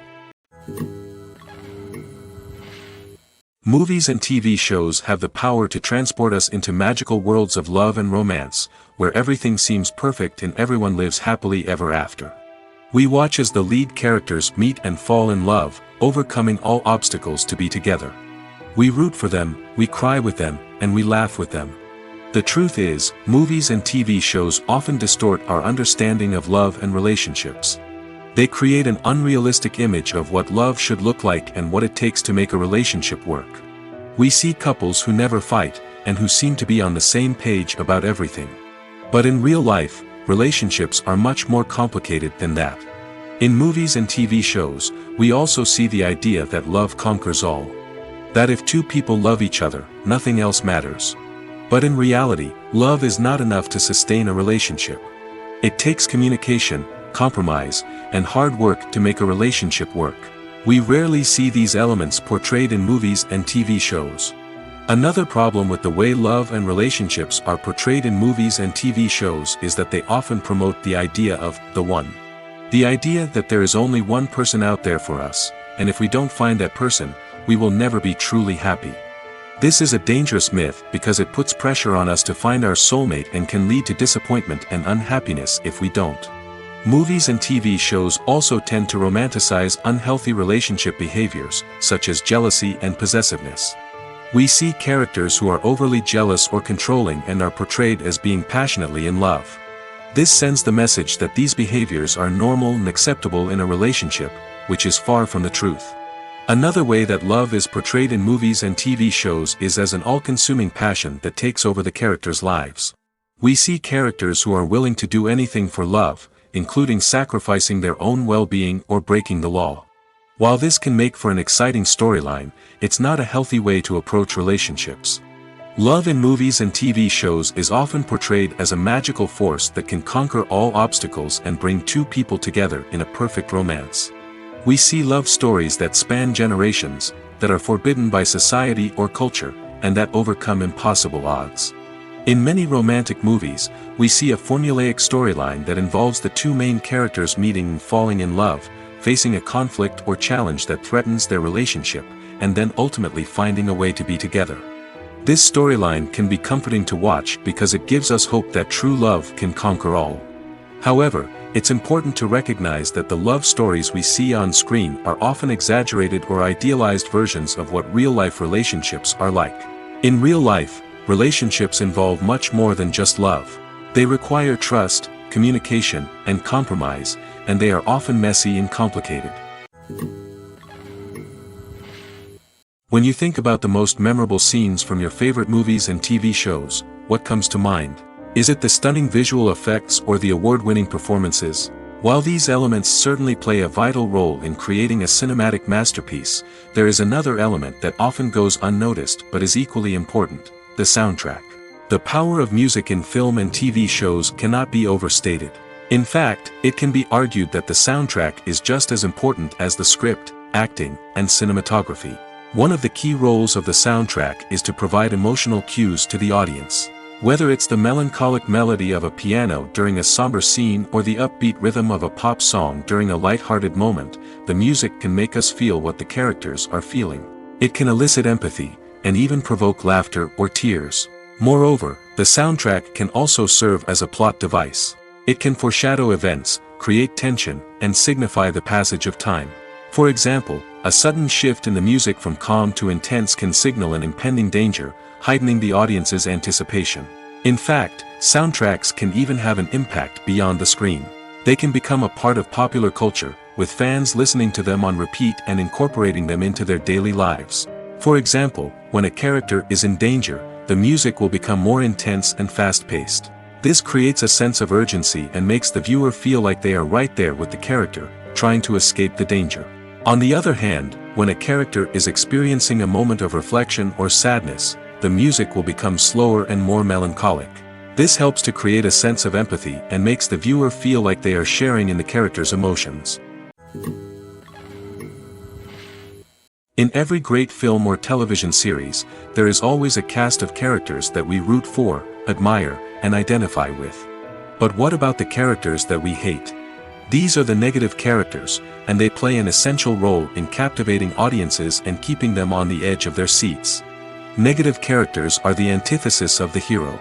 Movies and TV shows have the power to transport us into magical worlds of love and romance, where everything seems perfect and everyone lives happily ever after. We watch as the lead characters meet and fall in love, overcoming all obstacles to be together. We root for them, we cry with them, and we laugh with them. The truth is, movies and TV shows often distort our understanding of love and relationships. They create an unrealistic image of what love should look like and what it takes to make a relationship work. We see couples who never fight, and who seem to be on the same page about everything. But in real life, relationships are much more complicated than that. In movies and TV shows, we also see the idea that love conquers all. That if two people love each other, nothing else matters. But in reality, love is not enough to sustain a relationship. It takes communication, compromise, and hard work to make a relationship work. We rarely see these elements portrayed in movies and TV shows. Another problem with the way love and relationships are portrayed in movies and TV shows is that they often promote the idea of the one. The idea that there is only one person out there for us, and if we don't find that person, we will never be truly happy. This is a dangerous myth because it puts pressure on us to find our soulmate and can lead to disappointment and unhappiness if we don't. Movies and TV shows also tend to romanticize unhealthy relationship behaviors, such as jealousy and possessiveness. We see characters who are overly jealous or controlling and are portrayed as being passionately in love. This sends the message that these behaviors are normal and acceptable in a relationship, which is far from the truth. Another way that love is portrayed in movies and TV shows is as an all-consuming passion that takes over the characters' lives. We see characters who are willing to do anything for love, including sacrificing their own well-being or breaking the law. While this can make for an exciting storyline, it's not a healthy way to approach relationships. Love in movies and TV shows is often portrayed as a magical force that can conquer all obstacles and bring two people together in a perfect romance. We see love stories that span generations, that are forbidden by society or culture, and that overcome impossible odds. In many romantic movies, we see a formulaic storyline that involves the two main characters meeting and falling in love, facing a conflict or challenge that threatens their relationship, and then ultimately finding a way to be together. This storyline can be comforting to watch because it gives us hope that true love can conquer all. However, it's important to recognize that the love stories we see on screen are often exaggerated or idealized versions of what real-life relationships are like. In real life, relationships involve much more than just love. They require trust, communication, and compromise, and they are often messy and complicated. When you think about the most memorable scenes from your favorite movies and TV shows, what comes to mind? Is it the stunning visual effects or the award-winning performances? While these elements certainly play a vital role in creating a cinematic masterpiece, there is another element that often goes unnoticed but is equally important: the soundtrack. The power of music in film and TV shows cannot be overstated. In fact, it can be argued that the soundtrack is just as important as the script, acting, and cinematography. One of the key roles of the soundtrack is to provide emotional cues to the audience. Whether it's the melancholic melody of a piano during a somber scene or the upbeat rhythm of a pop song during a light-hearted moment, the music can make us feel what the characters are feeling. It can elicit empathy, and even provoke laughter or tears. Moreover, the soundtrack can also serve as a plot device. It can foreshadow events, create tension, and signify the passage of time. For example, a sudden shift in the music from calm to intense can signal an impending danger, heightening the audience's anticipation. In fact, soundtracks can even have an impact beyond the screen. They can become a part of popular culture, with fans listening to them on repeat and incorporating them into their daily lives. For example, when a character is in danger, the music will become more intense and fast-paced. This creates a sense of urgency and makes the viewer feel like they are right there with the character, trying to escape the danger. On the other hand, when a character is experiencing a moment of reflection or sadness, the music will become slower and more melancholic. This helps to create a sense of empathy and makes the viewer feel like they are sharing in the character's emotions. In every great film or television series, there is always a cast of characters that we root for, admire, and identify with. But what about the characters that we hate? These are the negative characters, and they play an essential role in captivating audiences and keeping them on the edge of their seats. Negative characters are the antithesis of the hero.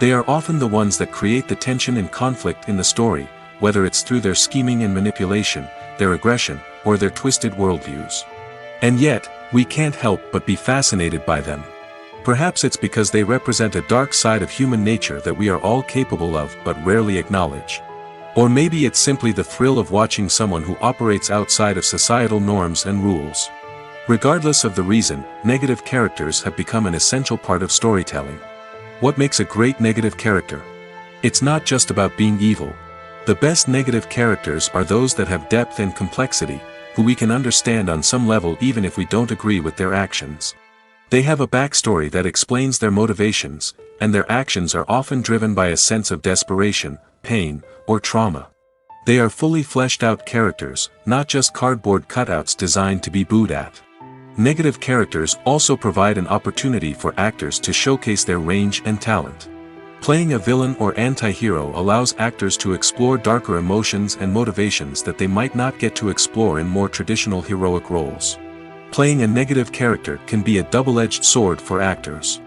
They are often the ones that create the tension and conflict in the story, whether it's through their scheming and manipulation, their aggression, or their twisted worldviews. And yet, we can't help but be fascinated by them. Perhaps it's because they represent a dark side of human nature that we are all capable of but rarely acknowledge. Or maybe it's simply the thrill of watching someone who operates outside of societal norms and rules. Regardless of the reason, negative characters have become an essential part of storytelling. What makes a great negative character? It's not just about being evil. The best negative characters are those that have depth and complexity, who we can understand on some level even if we don't agree with their actions. They have a backstory that explains their motivations, and their actions are often driven by a sense of desperation, pain, or trauma. They are fully fleshed out characters, not just cardboard cutouts designed to be booed at. Negative characters also provide an opportunity for actors to showcase their range and talent. Playing a villain or anti-hero allows actors to explore darker emotions and motivations that they might not get to explore in more traditional heroic roles. Playing a negative character can be a double-edged sword for actors.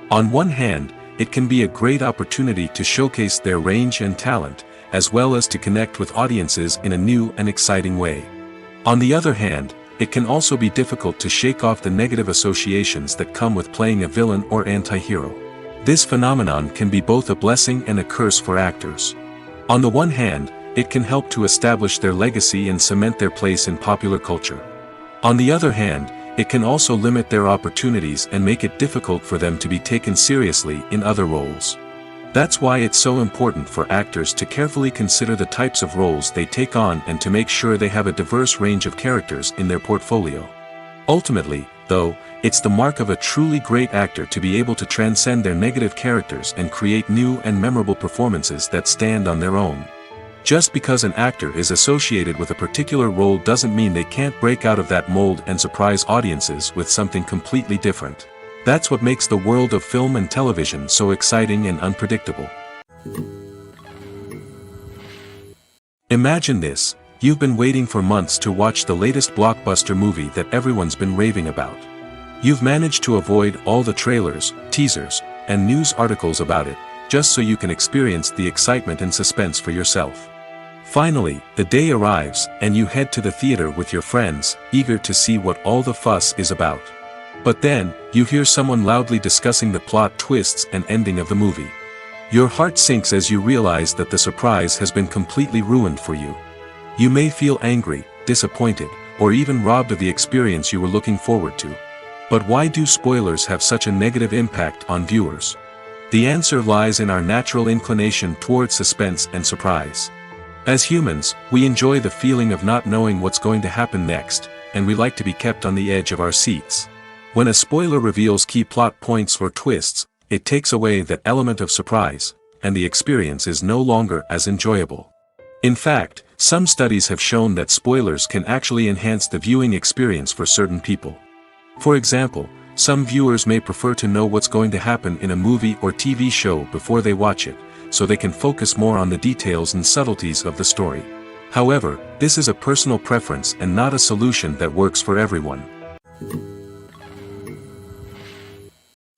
On one hand, it can be a great opportunity to showcase their range and talent, as well as to connect with audiences in a new and exciting way. On the other hand, it can also be difficult to shake off the negative associations that come with playing a villain or anti-hero. This phenomenon can be both a blessing and a curse for actors. On the one hand, it can help to establish their legacy and cement their place in popular culture. On the other hand, it can also limit their opportunities and make it difficult for them to be taken seriously in other roles. That's why it's so important for actors to carefully consider the types of roles they take on and to make sure they have a diverse range of characters in their portfolio. Ultimately, though, it's the mark of a truly great actor to be able to transcend their negative characters and create new and memorable performances that stand on their own. Just because an actor is associated with a particular role doesn't mean they can't break out of that mold and surprise audiences with something completely different. That's what makes the world of film and television so exciting and unpredictable. Imagine this: you've been waiting for months to watch the latest blockbuster movie that everyone's been raving about. You've managed to avoid all the trailers, teasers, and news articles about it, just so you can experience the excitement and suspense for yourself. Finally, the day arrives, and you head to the theater with your friends, eager to see what all the fuss is about. But then, you hear someone loudly discussing the plot twists and ending of the movie. Your heart sinks as you realize that the surprise has been completely ruined for you. You may feel angry, disappointed, or even robbed of the experience you were looking forward to. But why do spoilers have such a negative impact on viewers? The answer lies in our natural inclination toward suspense and surprise. As humans, we enjoy the feeling of not knowing what's going to happen next, and we like to be kept on the edge of our seats. When a spoiler reveals key plot points or twists, it takes away that element of surprise, and the experience is no longer as enjoyable. In fact, some studies have shown that spoilers can actually enhance the viewing experience for certain people. For example, some viewers may prefer to know what's going to happen in a movie or TV show before they watch it, so they can focus more on the details and subtleties of the story. However, this is a personal preference and not a solution that works for everyone.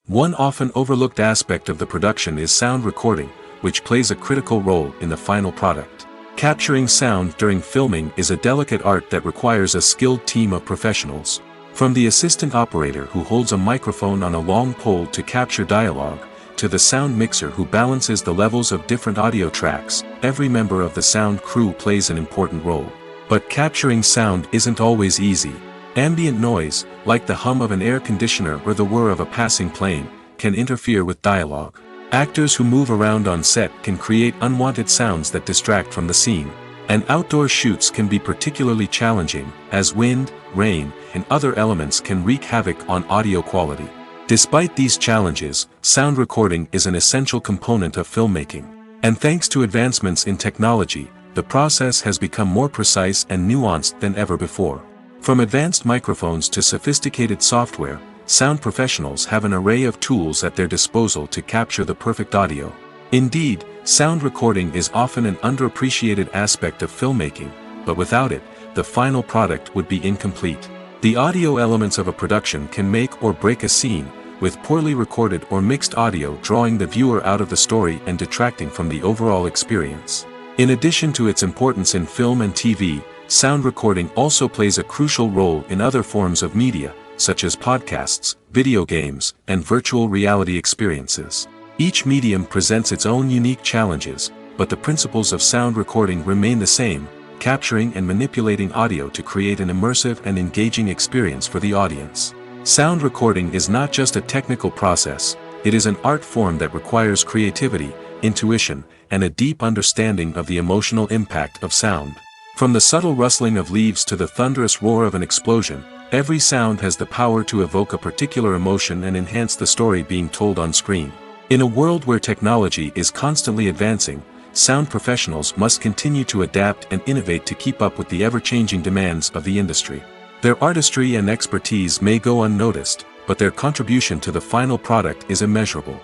One often overlooked aspect of the production is sound recording, which plays a critical role in the final product. Capturing sound during filming is a delicate art that requires a skilled team of professionals. From the assistant operator who holds a microphone on a long pole to capture dialogue, to the sound mixer who balances the levels of different audio tracks, every member of the sound crew plays an important role. But capturing sound isn't always easy. Ambient noise, like the hum of an air conditioner or the whir of a passing plane, can interfere with dialogue. Actors who move around on set can create unwanted sounds that distract from the scene. And outdoor shoots can be particularly challenging, as wind, rain, and other elements can wreak havoc on audio quality. Despite these challenges, sound recording is an essential component of filmmaking. And thanks to advancements in technology, the process has become more precise and nuanced than ever before. From advanced microphones to sophisticated software, sound professionals have an array of tools at their disposal to capture the perfect audio. Indeed, sound recording is often an underappreciated aspect of filmmaking, but without it, the final product would be incomplete. The audio elements of a production can make or break a scene, with poorly recorded or mixed audio drawing the viewer out of the story and detracting from the overall experience. In addition to its importance in film and TV, sound recording also plays a crucial role in other forms of media, such as podcasts, video games, and virtual reality experiences. Each medium presents its own unique challenges, but the principles of sound recording remain the same, capturing and manipulating audio to create an immersive and engaging experience for the audience. Sound recording is not just a technical process, it is an art form that requires creativity, intuition, and a deep understanding of the emotional impact of sound. From the subtle rustling of leaves to the thunderous roar of an explosion, every sound has the power to evoke a particular emotion and enhance the story being told on screen. In a world where technology is constantly advancing, sound professionals must continue to adapt and innovate to keep up with the ever-changing demands of the industry. Their artistry and expertise may go unnoticed, but their contribution to the final product is immeasurable.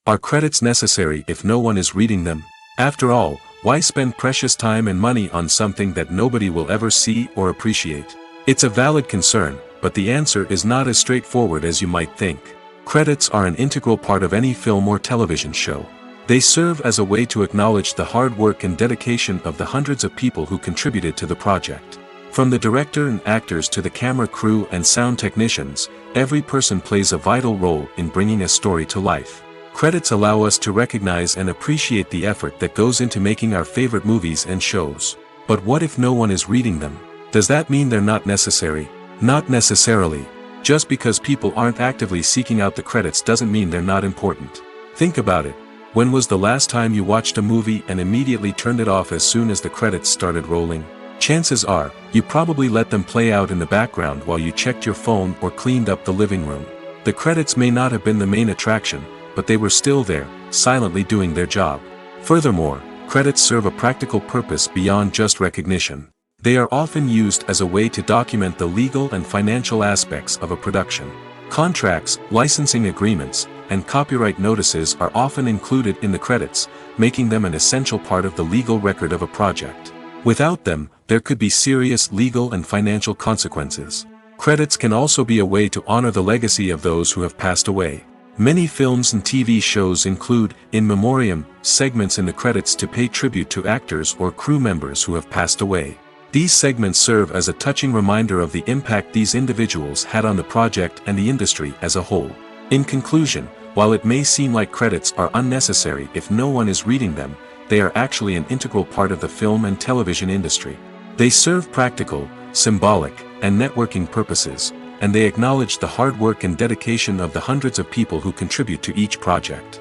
Are credits necessary if no one is reading them? After all, why spend precious time and money on something that nobody will ever see or appreciate? It's a valid concern, but the answer is not as straightforward as you might think. Credits are an integral part of any film or television show. They serve as a way to acknowledge the hard work and dedication of the hundreds of people who contributed to the project. From the director and actors to the camera crew and sound technicians, every person plays a vital role in bringing a story to life. Credits allow us to recognize and appreciate the effort that goes into making our favorite movies and shows. But what if no one is reading them? Does that mean they're not necessary? Not necessarily. Just because people aren't actively seeking out the credits doesn't mean they're not important. Think about it. When was the last time you watched a movie and immediately turned it off as soon as the credits started rolling? Chances are, you probably let them play out in the background while you checked your phone or cleaned up the living room. The credits may not have been the main attraction, but they were still there, silently doing their job. Furthermore, credits serve a practical purpose beyond just recognition. They are often used as a way to document the legal and financial aspects of a production. Contracts, licensing agreements, and copyright notices are often included in the credits, making them an essential part of the legal record of a project. Without them, there could be serious legal and financial consequences. Credits can also be a way to honor the legacy of those who have passed away. Many films and TV shows include, in memoriam, segments in the credits to pay tribute to actors or crew members who have passed away. These segments serve as a touching reminder of the impact these individuals had on the project and the industry as a whole. In conclusion, while it may seem like credits are unnecessary if no one is reading them, they are actually an integral part of the film and television industry. They serve practical, symbolic, and networking purposes, and they acknowledge the hard work and dedication of the hundreds of people who contribute to each project.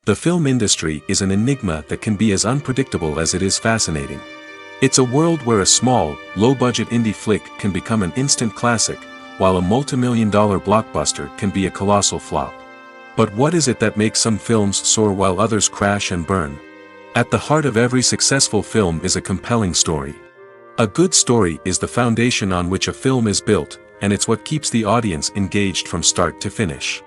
The film industry is an enigma that can be as unpredictable as it is fascinating. It's a world where a small, low-budget indie flick can become an instant classic, while a multi-million-dollar blockbuster can be a colossal flop. But what is it that makes some films soar while others crash and burn? At the heart of every successful film is a compelling story. A good story is the foundation on which a film is built, and it's what keeps the audience engaged from start to finish.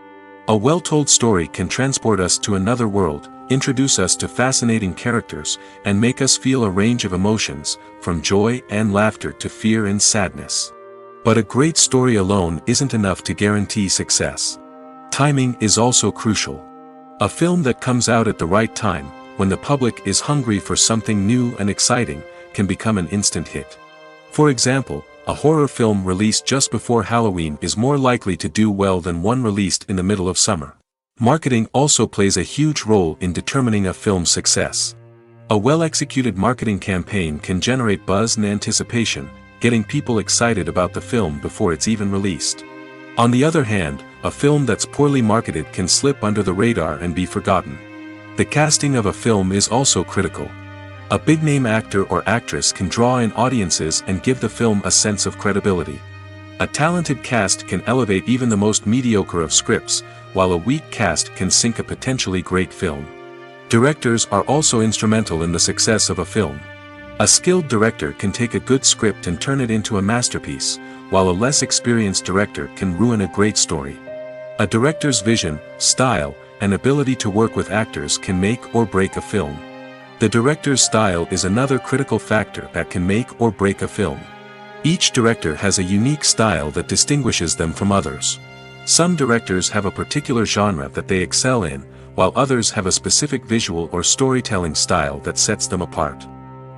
A well-told story can transport us to another world, introduce us to fascinating characters, and make us feel a range of emotions, from joy and laughter to fear and sadness. But a great story alone isn't enough to guarantee success. Timing is also crucial. A film that comes out at the right time, when the public is hungry for something new and exciting, can become an instant hit. For example, a horror film released just before Halloween is more likely to do well than one released in the middle of summer. Marketing also plays a huge role in determining a film's success. A well-executed marketing campaign can generate buzz and anticipation, getting people excited about the film before it's even released. On the other hand, a film that's poorly marketed can slip under the radar and be forgotten. The casting of a film is also critical. A big-name actor or actress can draw in audiences and give the film a sense of credibility. A talented cast can elevate even the most mediocre of scripts, while a weak cast can sink a potentially great film. Directors are also instrumental in the success of a film. A skilled director can take a good script and turn it into a masterpiece, while a less experienced director can ruin a great story. A director's vision, style, and ability to work with actors can make or break a film. The director's style is another critical factor that can make or break a film. Each director has a unique style that distinguishes them from others. Some directors have a particular genre that they excel in, while others have a specific visual or storytelling style that sets them apart.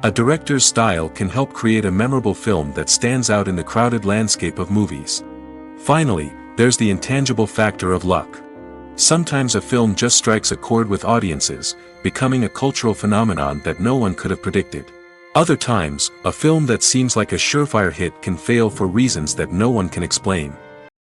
A director's style can help create a memorable film that stands out in the crowded landscape of movies. Finally, there's the intangible factor of luck. Sometimes a film just strikes a chord with audiences, becoming a cultural phenomenon that no one could have predicted. Other times, a film that seems like a surefire hit can fail for reasons that no one can explain.